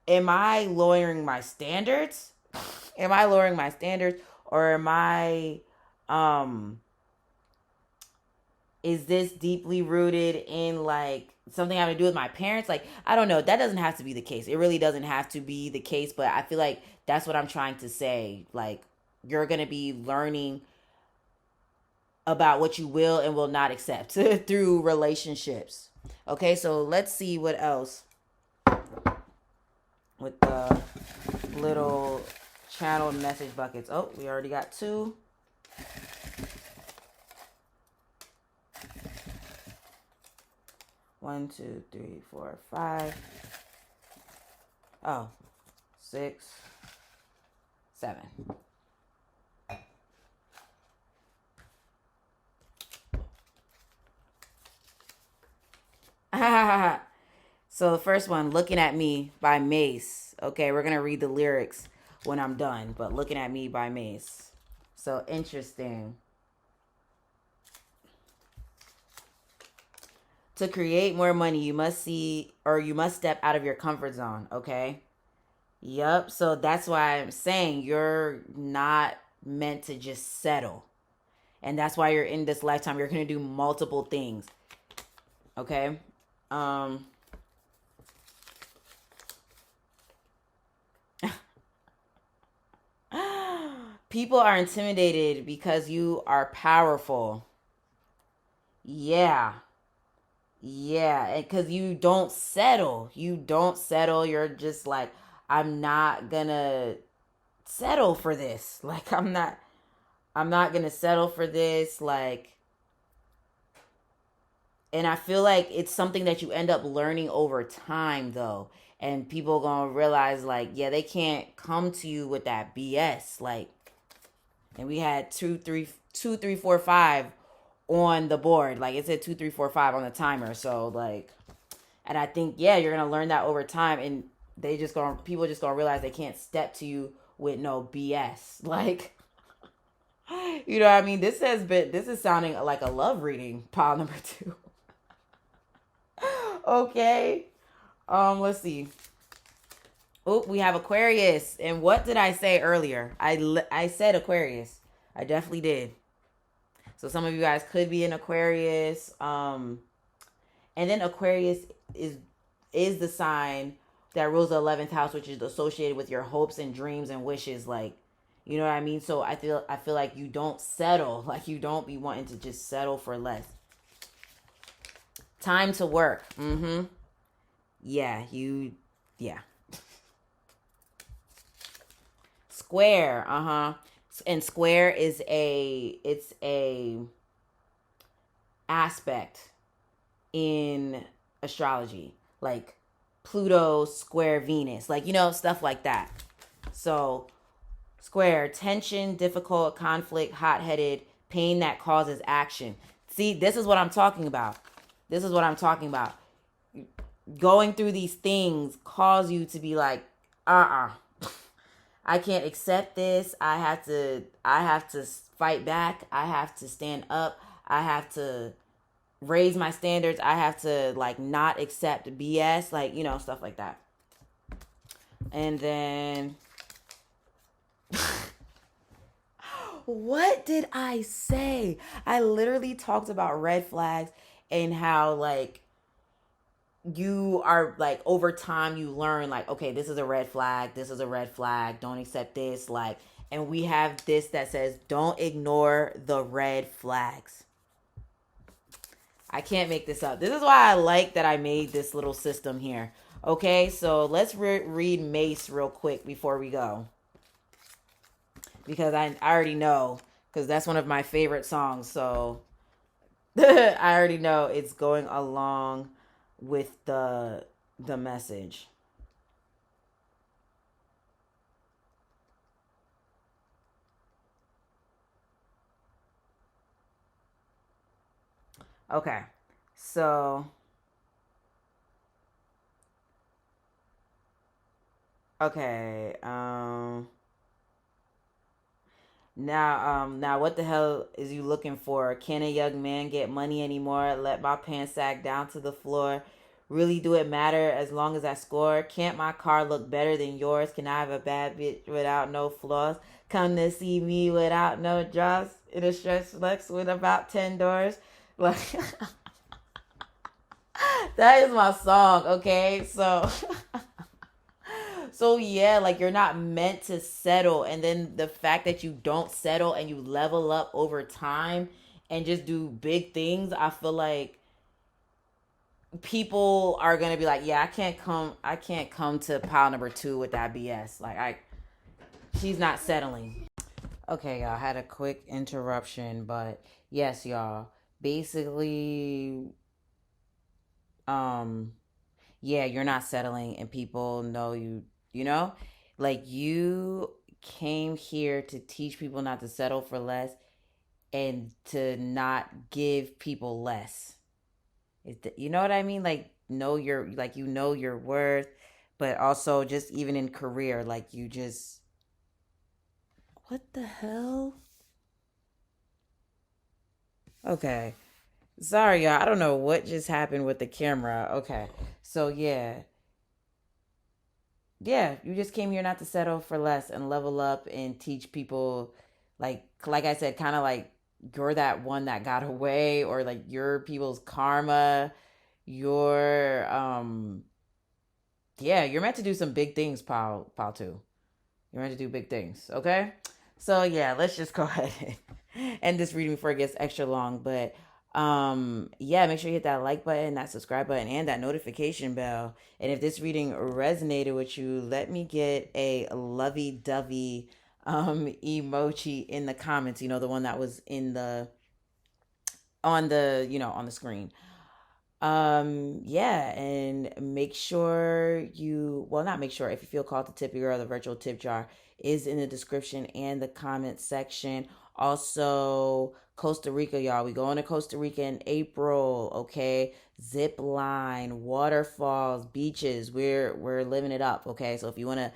Am I lowering my standards? Am I lowering my standards? Or am I is this deeply rooted in like something having to do with my parents? Like, I don't know. That doesn't have to be the case. It really doesn't have to be the case, but I feel like that's what I'm trying to say. Like, you're going to be learning about what you will and will not accept through relationships. Okay, so let's see what else with the little channel message buckets. Oh, we already got 2. One, 2, 3, 4, 5. Oh, 6, 7. So the first one, Looking at Me by Mace. Okay, we're going to read the lyrics when I'm done, but Looking at Me by Mace. So interesting. To create more money, you must step out of your comfort zone, okay? Yep, so that's why I'm saying you're not meant to just settle. And that's why you're in this lifetime. You're going to do multiple things. Okay? People are intimidated because you are powerful. Yeah. Yeah, because you don't settle. You don't settle. You're just like, I'm not gonna settle for this. Like, I'm not gonna settle for this. Like, and I feel like it's something that you end up learning over time, though. And people gonna realize, like, yeah, they can't come to you with that BS. Like, and we had 2, 3, 4, 5 on the board. Like, it said 2, 3, 4, 5 on the timer. So, like, and I think, yeah, you're gonna learn that over time, and people just gonna realize they can't step to you with no BS. Like, you know what I mean? This is sounding like a love reading, pile number 2. Okay. Let's see. Oh, we have Aquarius. And what did I say earlier? I said Aquarius. I definitely did. So some of you guys could be in Aquarius. And then Aquarius is the sign that rules the 11th house, which is associated with your hopes and dreams and wishes. Like, you know what I mean? So I feel like you don't settle. Like, you don't be wanting to just settle for less. Time to work. Yeah, yeah. Square, and square is a aspect in astrology, like Pluto square Venus, like, you know, stuff like that. So square, tension, difficult, conflict, hot-headed, pain that causes action. See, this is what I'm talking about. Going through these things cause you to be like, I can't accept this. I have to fight back. I have to stand up. I have to raise my standards. I have to, like, not accept BS, like, you know, stuff like that. And then what did I say? I literally talked about red flags and how, like, you are, like, over time you learn, like, okay, this is a red flag, don't accept this, like, and we have this that says don't ignore the red flags. I can't make this up. This is why I like that I made this little system here. Okay, so let's read Mace real quick before we go, because I already know, because that's one of my favorite songs. So I already know it's going along with the message. Okay. So, okay. Now what the hell is you looking for? Can a young man get money anymore? Let my pants sag down to the floor. Really do it matter as long as I score? Can't my car look better than yours? Can I have a bad bitch without no flaws? Come to see me without no draws? In a stretch flex with about 10 doors? Like, that is my song, okay? So so yeah, like you're not meant to settle, and then the fact that you don't settle and you level up over time and just do big things, I feel like people are gonna be like, yeah, I can't come to pile number two with that BS. Like, she's not settling. Okay, y'all, had a quick interruption, but yes, y'all, basically, um yeah, you're not settling, and people know you know? Like, you came here to teach people not to settle for less and to not give people less. You know what I mean? Like, you know your worth, but also just even in career, like, you just, what the hell? Okay. Sorry, y'all. I don't know what just happened with the camera. Okay. So, yeah, you just came here not to settle for less and level up and teach people, like I said, kind of like you're that one that got away, or like your people's karma. You're yeah, you're meant to do some big things, pal too. You're meant to do big things, okay? So yeah, let's just go ahead and end this reading before it gets extra long. But yeah, make sure you hit that like button, that subscribe button, and that notification bell. And if this reading resonated with you, let me get a lovey-dovey emoji in the comments. You know, the one that was in the on the on the screen. Yeah, and make sure you, well, not make sure, if you feel called to tip your girl, the virtual tip jar is in the description and the comment section. Also, Costa Rica, y'all, we going to Costa Rica in April, okay? Zip line, waterfalls, beaches, we're living it up, okay? So if you want to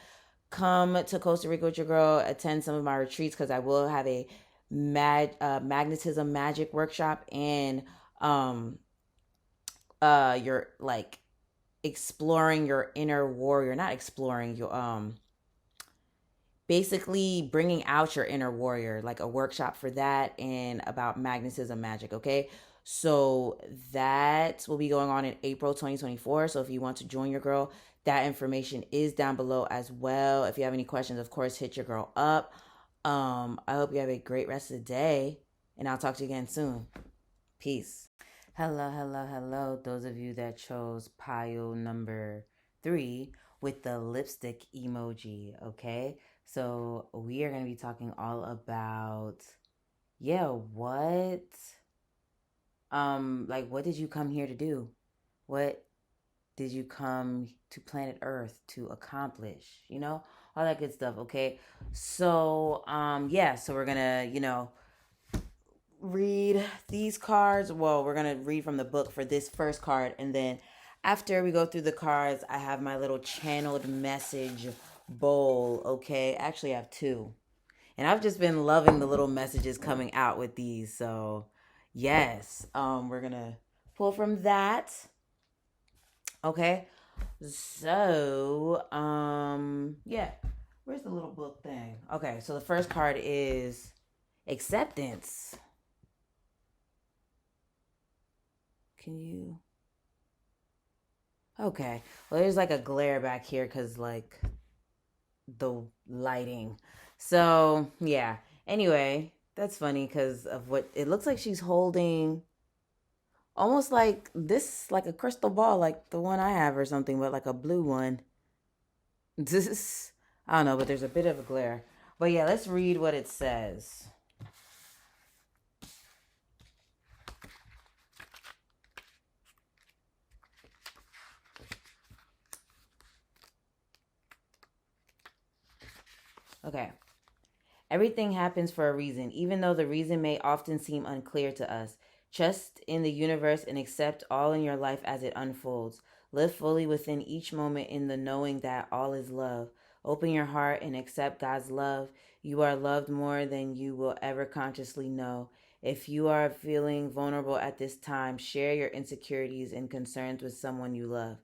come to Costa Rica with your girl, attend some of my retreats, because I will have a magnetism magic workshop, and you're like exploring your inner warrior, not exploring your basically bringing out your inner warrior, like a workshop for that, and about magnetism magic, okay? So that will be going on in April 2024. So if you want to join your girl, that information is down below as well. If you have any questions, of course, hit your girl up. I hope you have a great rest of the day, and I'll talk to you again soon. Peace. Hello, hello, hello. Those of you that chose pile number three with the lipstick emoji, okay? So we are going to be talking all about, yeah, like, what did you come here to do? What did you come to planet Earth to accomplish? All that good stuff, okay? So, yeah, so we're going to, read these cards. Well, we're going to read from the book for this first card. And then after we go through the cards, I have my little channeled message bowl. Okay. Actually, I have two. And I've just been loving the little messages coming out with these. So, yes, we're going to pull from that. Okay. So, yeah. Where's the little book thing? Okay. So the first card is acceptance. Can you? Okay. Well, there's like a glare back here because, like, the lighting. So, yeah. Anyway, that's funny because of what it looks like she's holding. Almost like this, like a crystal ball, like the one I have or something, but like a blue one. This, I don't know, but there's a bit of a glare. But yeah, let's read what it says. Okay. Everything happens for a reason, even though the reason may often seem unclear to us. Trust in the universe and accept all in your life as it unfolds. Live fully within each moment in the knowing that all is love. Open your heart and accept God's love. You are loved more than you will ever consciously know. If you are feeling vulnerable at this time, share your insecurities and concerns with someone you love.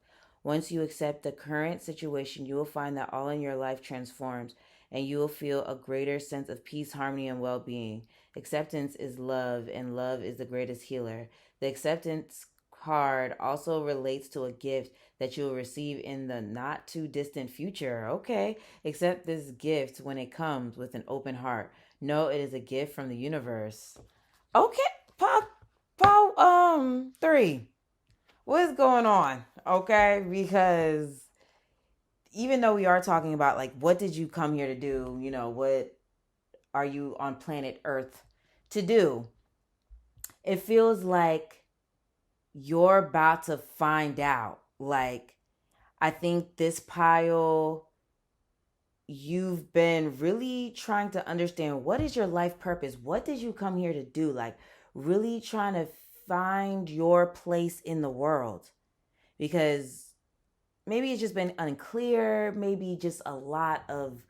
Once you accept the current situation, you will find that all in your life transforms and you will feel a greater sense of peace, harmony, and well being. Acceptance is love, and love is the greatest healer. The acceptance card also relates to a gift that you will receive in the not too distant future. Okay, accept this gift when it comes with an open heart. Know it is a gift from the universe. Okay, Paul, 3. What is going on? Okay, because even though we are talking about like what did you come here to do, what are you on planet Earth to do? It feels like you're about to find out. Like, I think this pile, you've been really trying to understand what is your life purpose? What did you come here to do? Like, really trying to find your place in the world. Because maybe it's just been unclear, maybe just a lot of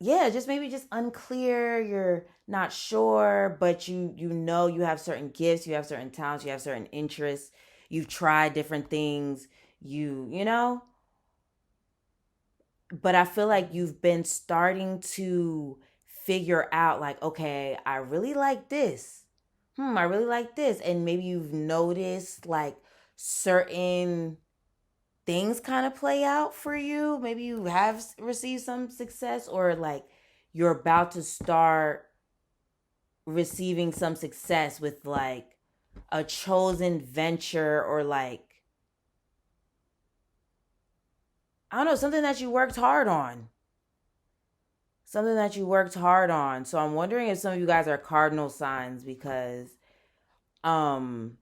just maybe just unclear, you're not sure, but you know you have certain gifts, you have certain talents, you have certain interests, you've tried different things, you know, but I feel like you've been starting to figure out like, okay, I really like this. I really like this. And maybe you've noticed like certain things kind of play out for you. Maybe you have received some success, or like you're about to start receiving some success with like a chosen venture, or like, I don't know, something that you worked hard on. Something that you worked hard on. So I'm wondering if some of you guys are cardinal signs, because um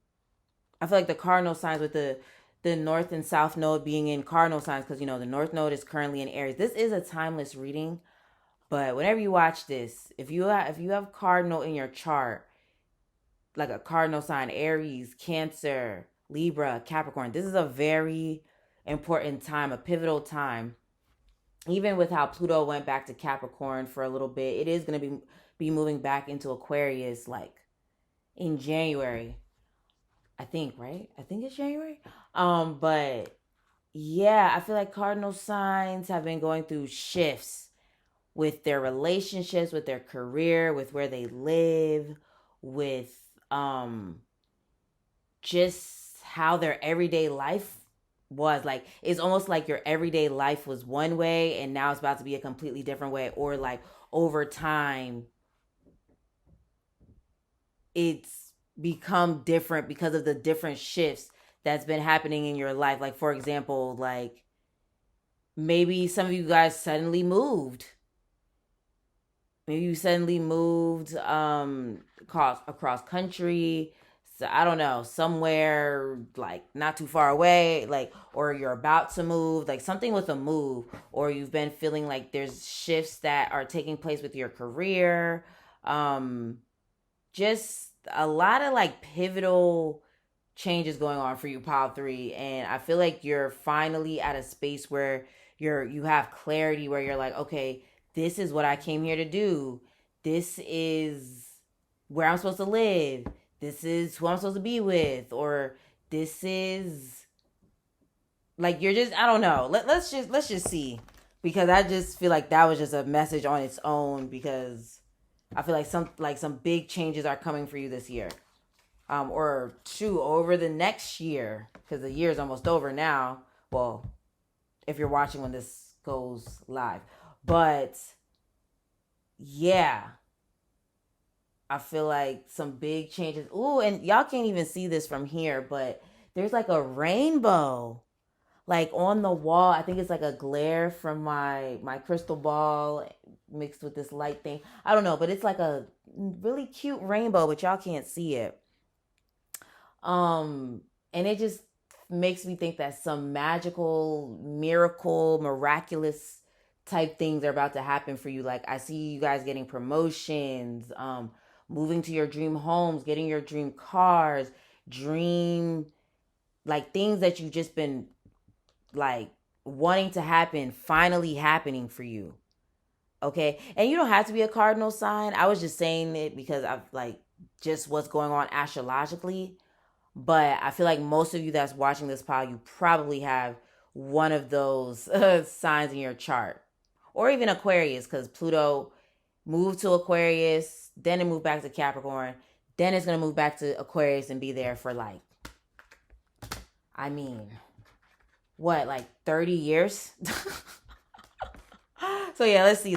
I feel like the cardinal signs with the north and south node being in cardinal signs, because the north node is currently in Aries. This is a timeless reading, but whenever you watch this, if you have cardinal in your chart, like a cardinal sign, Aries, Cancer, Libra, Capricorn, this is a very important time, a pivotal time. Even with how Pluto went back to Capricorn for a little bit, it is going to be moving back into Aquarius like in January. I think, right? I think it's January. But yeah, I feel like cardinal signs have been going through shifts with their relationships, with their career, with where they live, with um just how their everyday life was. Like, it's almost like your everyday life was one way and now it's about to be a completely different way, or like over time it's become different because of the different shifts that's been happening in your life. Like, for example, like maybe some of you guys suddenly moved. Maybe you suddenly moved across country. So I don't know, somewhere like not too far away, like, or you're about to move, like something with a move, or you've been feeling like there's shifts that are taking place with your career. Um just a lot of like pivotal changes going on for you, pile 3, and I feel like you're finally at a space where you have clarity, where you're like, okay, this is what I came here to do. This is where I'm supposed to live. This is who I'm supposed to be with, or this is like, you're just, I don't know. Let's just see, because I just feel like that was just a message on its own, because I feel like some big changes are coming for you this year. Or shoot, over the next year, because the year is almost over now. Well, if you're watching when this goes live, but yeah, I feel like some big changes. Ooh, and y'all can't even see this from here, but there's like a rainbow like on the wall. I think it's like a glare from my crystal ball mixed with this light thing. I don't know, but it's like a really cute rainbow, but y'all can't see it. Um, and it just makes me think that some magical, miracle, miraculous type things are about to happen for you. Like I see you guys getting promotions, moving to your dream homes, getting your dream cars, dream like things that you've just been like wanting to happen finally happening for you. Okay. And you don't have to be a cardinal sign. I was just saying it because I've like just what's going on astrologically. But I feel like most of you that's watching this pile, you probably have one of those signs in your chart. Or even Aquarius, because Pluto moved to Aquarius, then it moved back to Capricorn, then it's going to move back to Aquarius and be there for like, I mean, what, like 30 years? So yeah, let's see.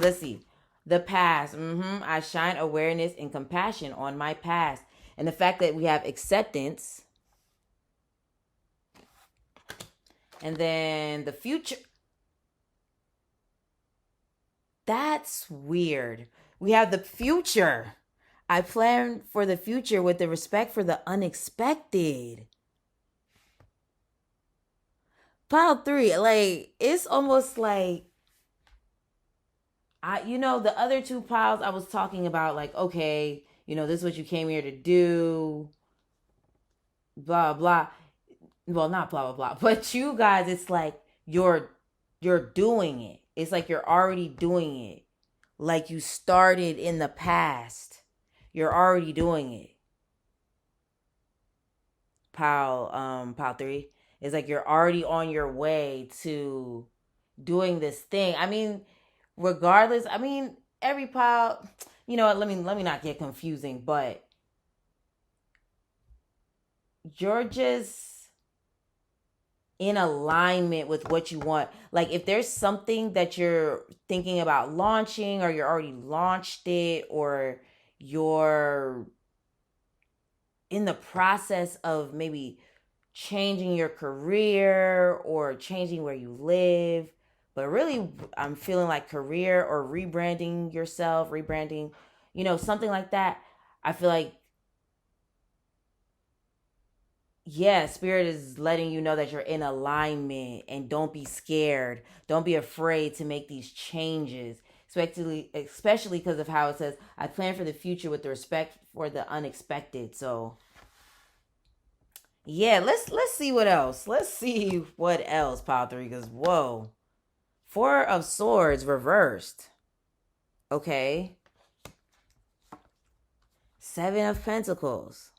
The past. I shine awareness and compassion on my past. And the fact that we have acceptance. And then the future. That's weird. We have the future. I plan for the future with the respect for the unexpected. Pile 3, like, it's almost like the other two piles I was talking about, like, okay, this is what you came here to do, blah, blah. Well, not blah, blah, blah. But you guys, it's like you're doing it. It's like you're already doing it. Like you started in the past. You're already doing it. Pile 3. It's like you're already on your way to doing this thing. I mean, regardless, every pile, you know what, let me not get confusing, but you're just in alignment with what you want. Like if there's something that you're thinking about launching, or you're already launched it, or you're in the process of maybe changing your career or changing where you live, but really I'm feeling like career or rebranding yourself, something like that. I feel like, yeah, spirit is letting you know that you're in alignment, and don't be scared. Don't be afraid to make these changes, especially because of how it says, I plan for the future with the respect for the unexpected. So yeah, let's see what else. Let's see what else, pile 3, because whoa. 4 of Swords reversed. Okay. 7 of Pentacles.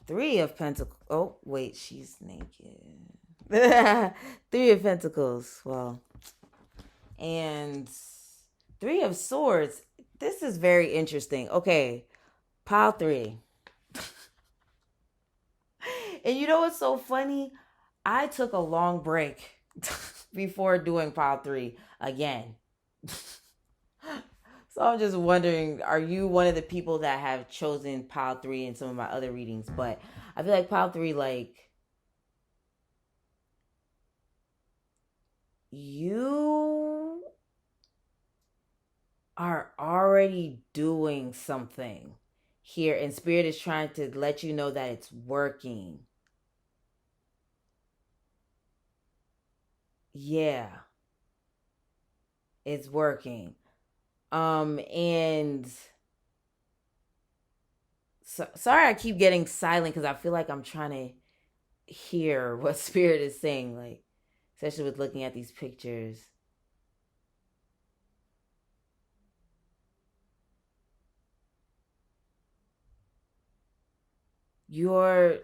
3 of Pentacles. Oh, wait, she's naked. 3 of Pentacles. Well, and 3 of Swords. This is very interesting. Okay, pile 3. And you know what's so funny? I took a long break before doing pile 3 again. So I'm just wondering, are you one of the people that have chosen pile 3 in some of my other readings? But I feel like pile 3, like, you are already doing something here, and spirit is trying to let you know that it's working. Yeah, it's working. And sorry I keep getting silent, because I feel like I'm trying to hear what spirit is saying, like, especially with looking at these pictures. Your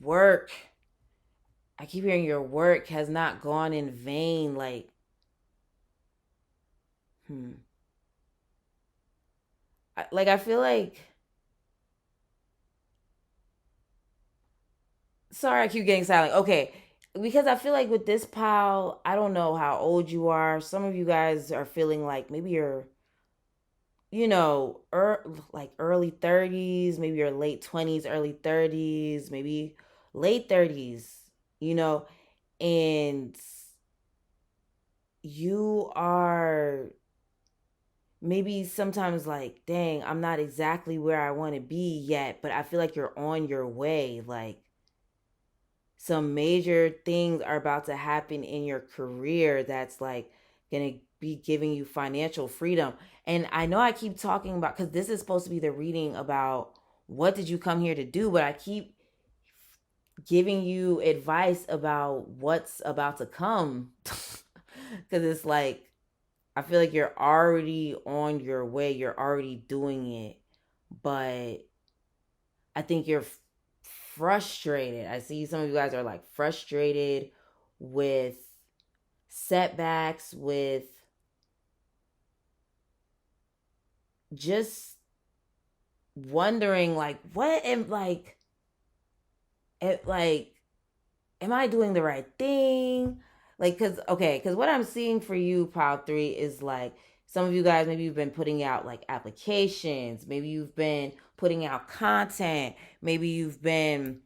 work, I keep hearing your work has not gone in vain. Like, I feel like, sorry I keep getting silent. Okay, because I feel like with this pile, I don't know how old you are. Some of you guys are feeling like maybe you're, like early 30s, maybe you're late 20s, early 30s, maybe late 30s, and you are maybe sometimes like, dang, I'm not exactly where I want to be yet, but I feel like you're on your way. Like, some major things are about to happen in your career that's like gonna be giving you financial freedom. And I know I keep talking about, because this is supposed to be the reading about what did you come here to do, but I keep giving you advice about what's about to come. Because it's like, I feel like you're already on your way, you're already doing it, but I think you're frustrated. I see some of you guys are like frustrated with setbacks, with just wondering like, what am like, like, am I doing the right thing? Like, cause what I'm seeing for you, Pile 3, is like, some of you guys, maybe you've been putting out like applications, maybe you've been putting out content, maybe you've been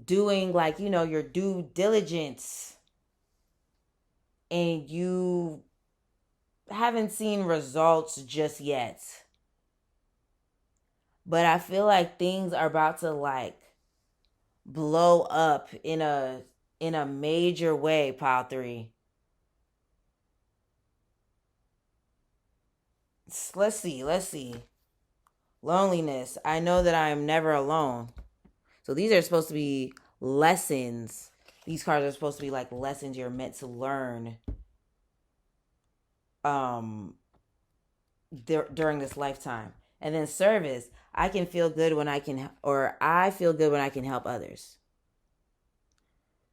doing like, your due diligence, and you haven't seen results just yet. But I feel like things are about to like blow up in a major way, Pile 3. Let's see. Loneliness. I know that I am never alone. So these are supposed to be lessons. These cards are supposed to be like lessons you're meant to learn during this lifetime. And then service. I feel good when I can help others.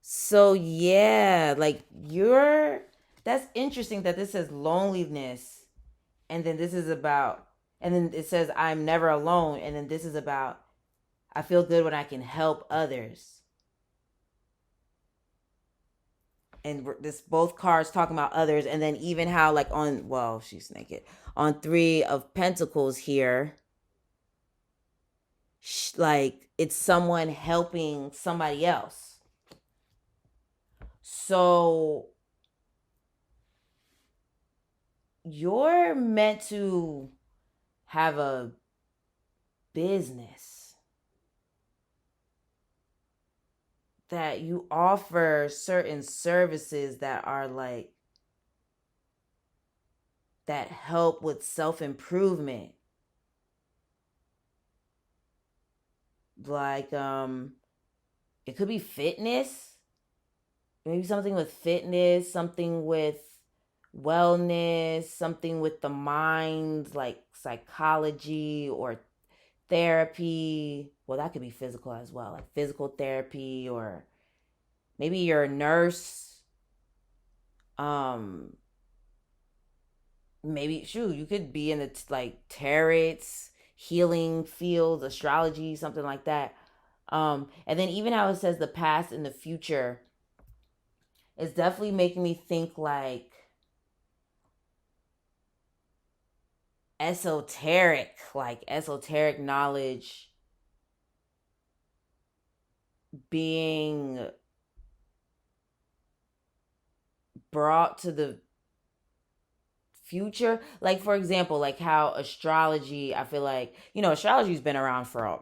So yeah, like that's interesting that this says loneliness, and then this is about, and then it says I'm never alone, and then this is about I feel good when I can help others. And this both cards talking about others, and then even how like she's naked on 3 of Pentacles here, like it's someone helping somebody else. So you're meant to have a business that you offer certain services that are like that help with self-improvement. Like it could be fitness, maybe something with fitness, something with wellness, something with the mind, like psychology or therapy. Well, that could be physical as well, like physical therapy, or maybe you're a nurse. Maybe you could be in the like tarots, healing fields, astrology, something like that. And then even how it says the past and the future is definitely making me think like esoteric knowledge being brought to the future. Like, for example, like how astrology, I feel like, astrology's been around for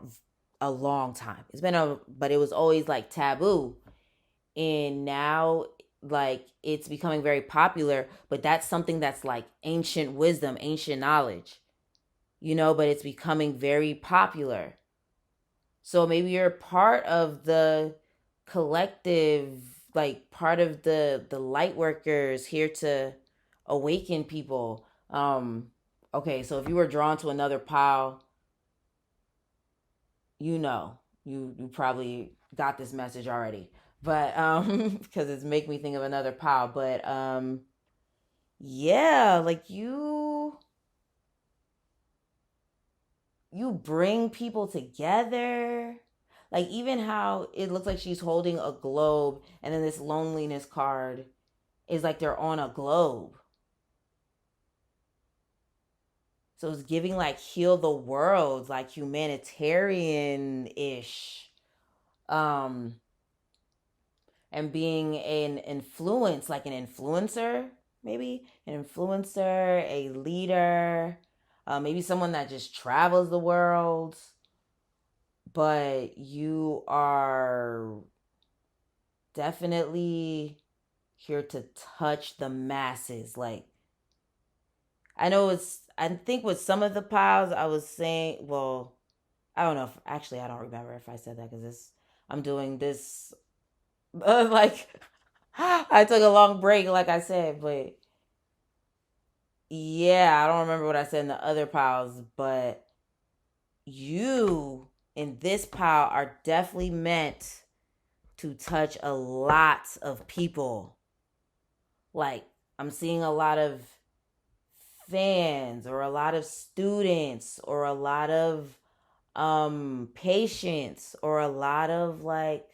a long time. But it was always like taboo. And now like it's becoming very popular, but that's something that's like ancient wisdom, ancient knowledge, but it's becoming very popular. So maybe you're part of the collective, like part of the light workers here to awaken people. Okay, so if you were drawn to another pile, you probably got this message already. But because it's making me think of another pile. But yeah, like you bring people together. Like even how it looks like she's holding a globe, and then this loneliness card is like they're on a globe. So it's giving like heal the world, like humanitarian-ish. And being an influence, like an influencer, maybe an influencer, a leader, maybe someone that just travels the world, but you are definitely here to touch the masses. Like, I think with some of the piles I was saying, well, I don't know if, actually, I don't remember if I said that because I'm doing this, like, I took a long break, like I said, but yeah, I don't remember what I said in the other piles, but you in this pile are definitely meant to touch a lot of people. Like, I'm seeing a lot of fans or a lot of students or a lot of patients or a lot of, like,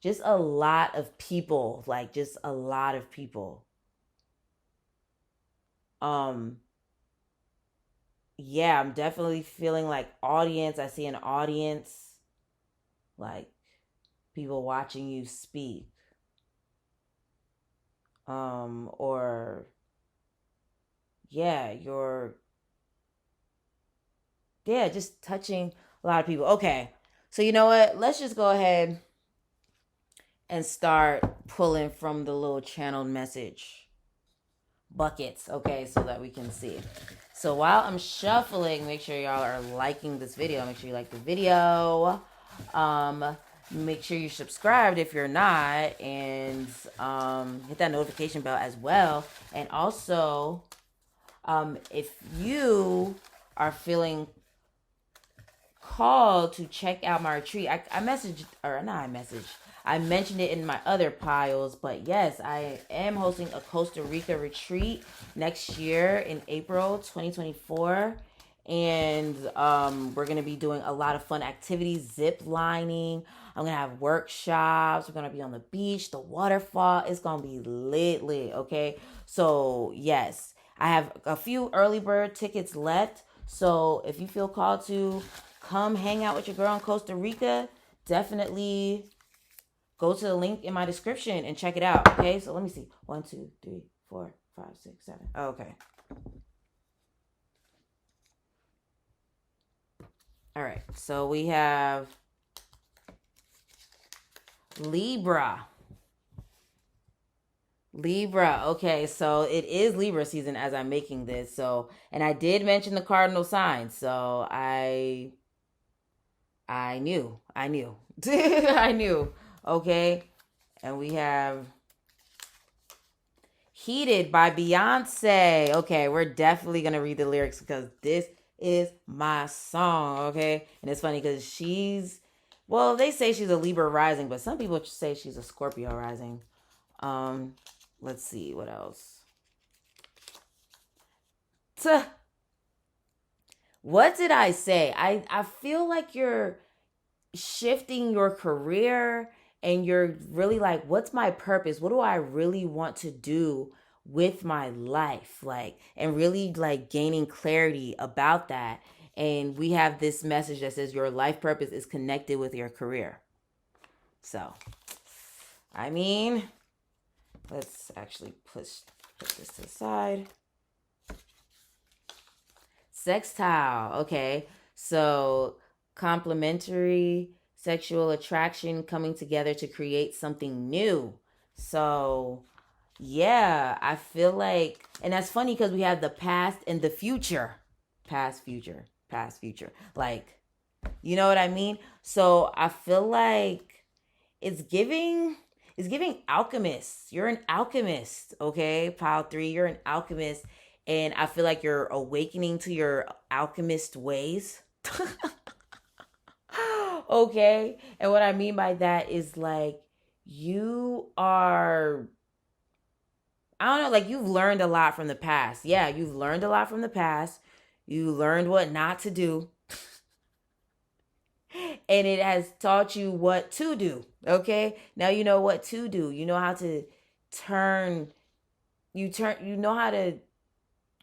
just a lot of people, like, just a lot of people. um yeah, I'm definitely feeling like audience. I see an audience, like people watching you speak, or yeah, you're, yeah, just touching a lot of people. Okay, so you know what, let's just go ahead and start pulling from the little channeled message buckets, okay, so that we can see. So while I'm shuffling, make sure y'all are liking this video. Make sure you like the video. Make sure you're subscribed if you're not, and hit that notification bell as well. And also, if you are feeling called to check out my retreat, I messaged, or not I messaged, I mentioned it in my other piles, but yes, I am hosting a Costa Rica retreat next year in April 2024. And we're going to be doing a lot of fun activities, zip lining. I'm going to have workshops. We're going to be on the beach, the waterfall. It's going to be lit, okay? So, yes, I have a few early bird tickets left. So, if you feel called to come hang out with your girl in Costa Rica, definitely go to the link in my description and check it out. Okay, so let me see. 1, 2, 3, 4, 5, 6, 7. Oh, okay. All right. So we have Libra. Libra. Okay, so it is Libra season as I'm making this. So, and I did mention the cardinal signs. So I knew. I knew. Okay. And we have Heated by Beyonce. Okay, we're definitely going to read the lyrics because this is my song, okay? And it's funny because well, they say she's a Libra rising, but some people say she's a Scorpio rising. Let's see, what else? What did I say? I feel like you're shifting your career and you're really like, what's my purpose? What do I really want to do with my life? Like, and really like gaining clarity about that. And we have this message that says your life purpose is connected with your career. So, I mean, let's actually put this to the side. Sextile. Okay. So, complementary sexual attraction coming together to create something new. So, yeah, I feel like, and that's funny because we have the past and the future. Past, future, past, future. Like, you know what I mean? So, I feel like it's giving alchemist. You're an alchemist, okay? Pile 3, you're an alchemist, and I feel like you're awakening to your alchemist ways. Okay? And what I mean by that is like you are, I don't know, like you've learned a lot from the past. Yeah, you've learned a lot from the past. You learned what not to do. And it has taught you what to do. Okay? Now you know what to do. You know how to you know how to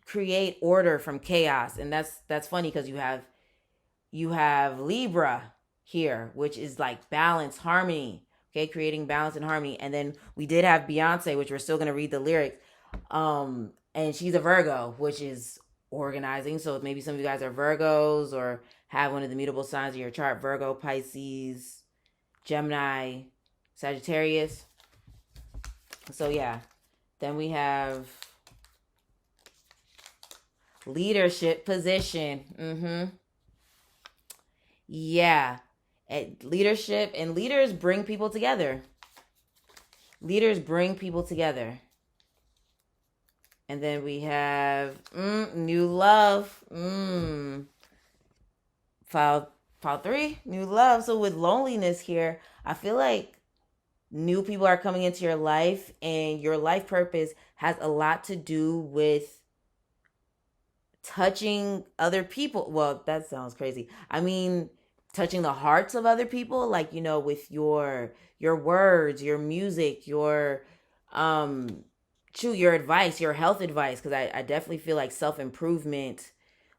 create order from chaos. And that's funny because you have Libra here, which is like balance, harmony. Okay, creating balance and harmony. And then we did have Beyonce, which we're still gonna read the lyrics. And she's a Virgo, which is organizing. So maybe some of you guys are Virgos or have one of the mutable signs of your chart: Virgo, Pisces, Gemini, Sagittarius. So yeah. Then we have leadership position. Yeah. Leadership, and leaders bring people together. Leaders bring people together. And then we have new love. File 3, new love. So with loneliness here, I feel like new people are coming into your life, and your life purpose has a lot to do with touching other people. Well, that sounds crazy. I mean, touching the hearts of other people, like, with your words, your music, your your advice, your health advice, because I definitely feel like self-improvement,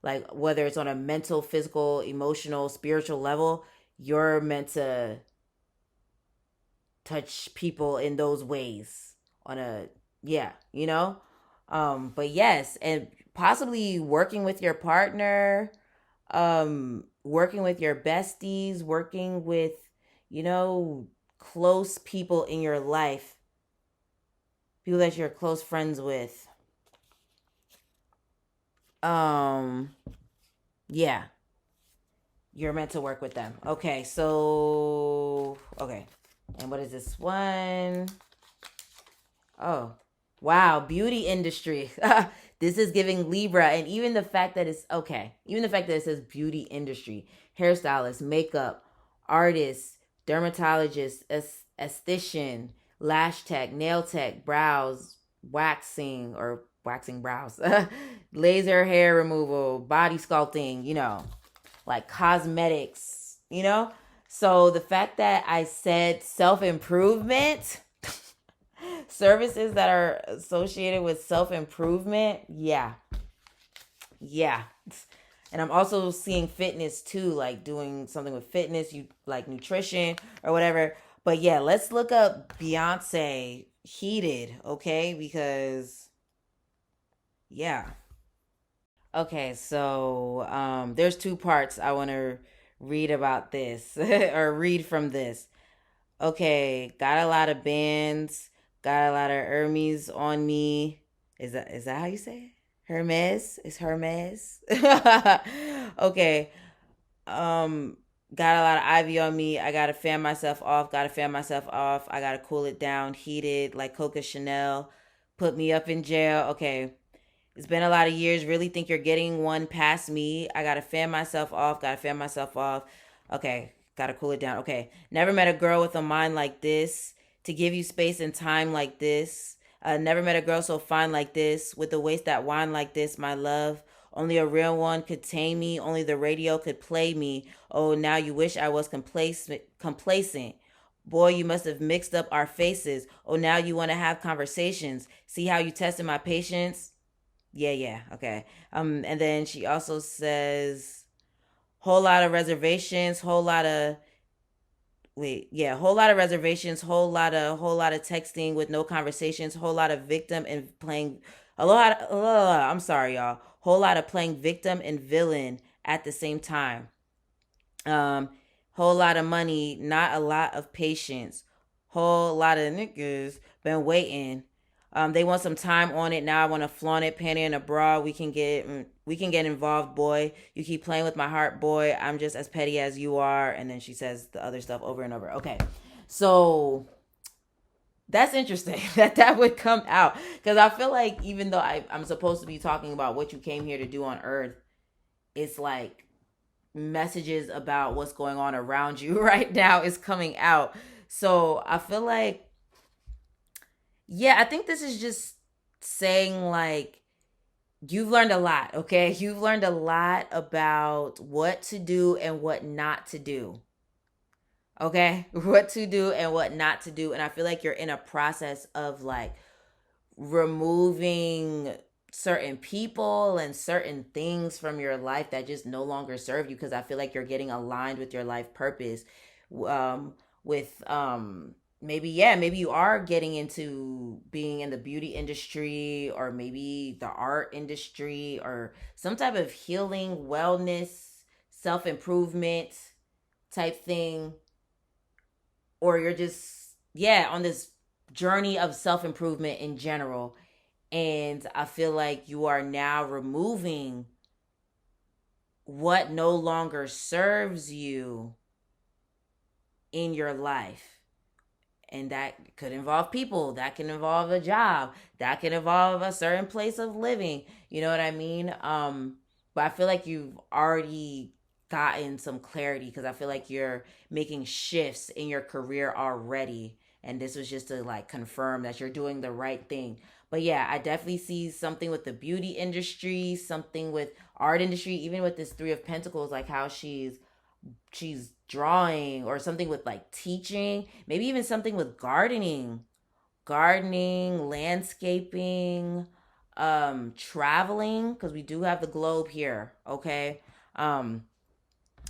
like whether it's on a mental, physical, emotional, spiritual level, you're meant to touch people in those ways on a, yeah, but yes, and possibly working with your partner, working with your besties, working with, close people in your life, people that you're close friends with. Yeah, you're meant to work with them. Okay, so and what is this one? Oh, wow, beauty industry. This is giving Libra, and even the fact that it says beauty industry, hairstylist, makeup, artist, dermatologist, esthetician, lash tech, nail tech, brows, waxing brows, laser hair removal, body sculpting, like cosmetics, So the fact that I said self-improvement, services that are associated with self-improvement, yeah. And I'm also seeing fitness too, like doing something with fitness, you like nutrition or whatever. But yeah, let's look up Beyonce Heated, okay? Because yeah. Okay, so there's two parts I want to read about this or read from this. Okay, got a lot of bands, got a lot of Hermes on me. Is that how you say it? Hermes? It's Hermes. Okay. Um got a lot of ivy on me. I gotta fan myself off, I gotta cool it down, heated like Coca Chanel. Put me up in jail. Okay. It's been a lot of years. Really think you're getting one past me. I gotta fan myself off. Okay, gotta cool it down. Okay. Never met a girl with a mind like this. To give you space and time like this. Never met a girl so fine like this. With a waist that wine like this, my love. Only a real one could tame me. Only the radio could play me. Oh, now you wish I was complacent. Boy, you must have mixed up our faces. Oh, now you want to have conversations. See how you tested my patience? Yeah, okay. And then she also says, whole lot of reservations, whole lot of reservations, whole lot of texting with no conversations, whole lot of victim and playing I'm sorry, y'all. Whole lot of playing victim and villain at the same time. Um, Whole lot of money, not a lot of patience. Whole lot of niggas been waiting. They want some time on it. Now I want to flaunt it, panty in a bra. We can get involved, boy. You keep playing with my heart, boy. I'm just as petty as you are. And then she says the other stuff over and over. Okay, so that's interesting that would come out, because I feel like even though I'm supposed to be talking about what you came here to do on Earth, it's like messages about what's going on around you right now is coming out. So I feel like, yeah, I think this is just saying like you've learned a lot, okay? You've learned a lot about what to do and what not to do. Okay? What to do and what not to do. And I feel like you're in a process of like removing certain people and certain things from your life that just no longer serve you, because I feel like you're getting aligned with your life purpose. With maybe you are getting into being in the beauty industry, or maybe the art industry, or some type of healing, wellness, self-improvement type thing, or you're just on this journey of self-improvement in general. And I feel like you are now removing what no longer serves you in your life. And that could involve people, that can involve a job, that can involve a certain place of living. You know what I mean? But I feel like you've already gotten some clarity, because I feel like you're making shifts in your career already. And this was just to like confirm that you're doing the right thing. But yeah, I definitely see something with the beauty industry, something with art industry, even with this Three of Pentacles, like how she's drawing, or something with like teaching, maybe even something with gardening, landscaping, traveling, because we do have the globe here. Okay.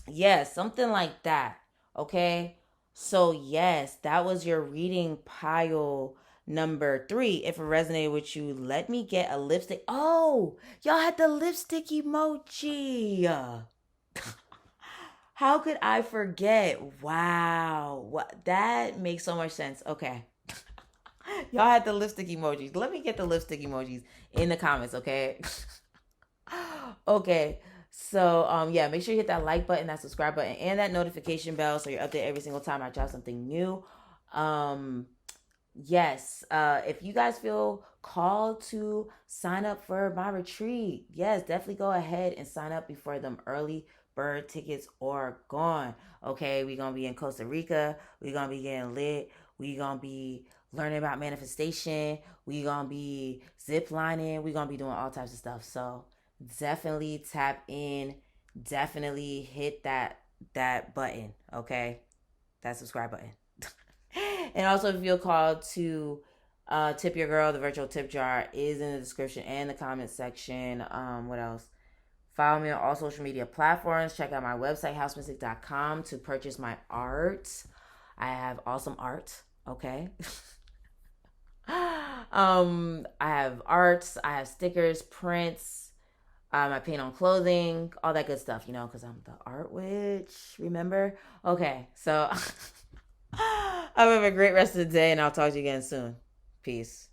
Yeah, something like that. Okay. So yes, that was your reading pile number 3. If it resonated with you, let me get a lipstick. Oh, y'all had the lipstick emoji. How could I forget? Wow. What, that makes so much sense. Okay. Y'all had the lipstick emojis. Let me get the lipstick emojis in the comments, okay? Okay. So yeah, make sure you hit that like button, that subscribe button, and that notification bell so you're updated every single time I drop something new. Um yes, if you guys feel called to sign up for my retreat, yes, definitely go ahead and sign up before them early bird tickets are gone. Okay, we're gonna be in Costa Rica, we're gonna be getting lit, we're gonna be learning about manifestation, we're gonna be zip lining, we're gonna be doing all types of stuff. So definitely tap in, definitely hit that button, okay, that subscribe button. And also, if you feel called to tip your girl, the virtual tip jar is in the description and the comment section. What else? Follow me on all social media platforms. Check out my website, housemystic.com, to purchase my art. I have awesome art, okay? I have arts, I have stickers, prints, I paint on clothing, all that good stuff, you know, because I'm the art witch, remember? Okay, so have a great rest of the day, and I'll talk to you again soon. Peace.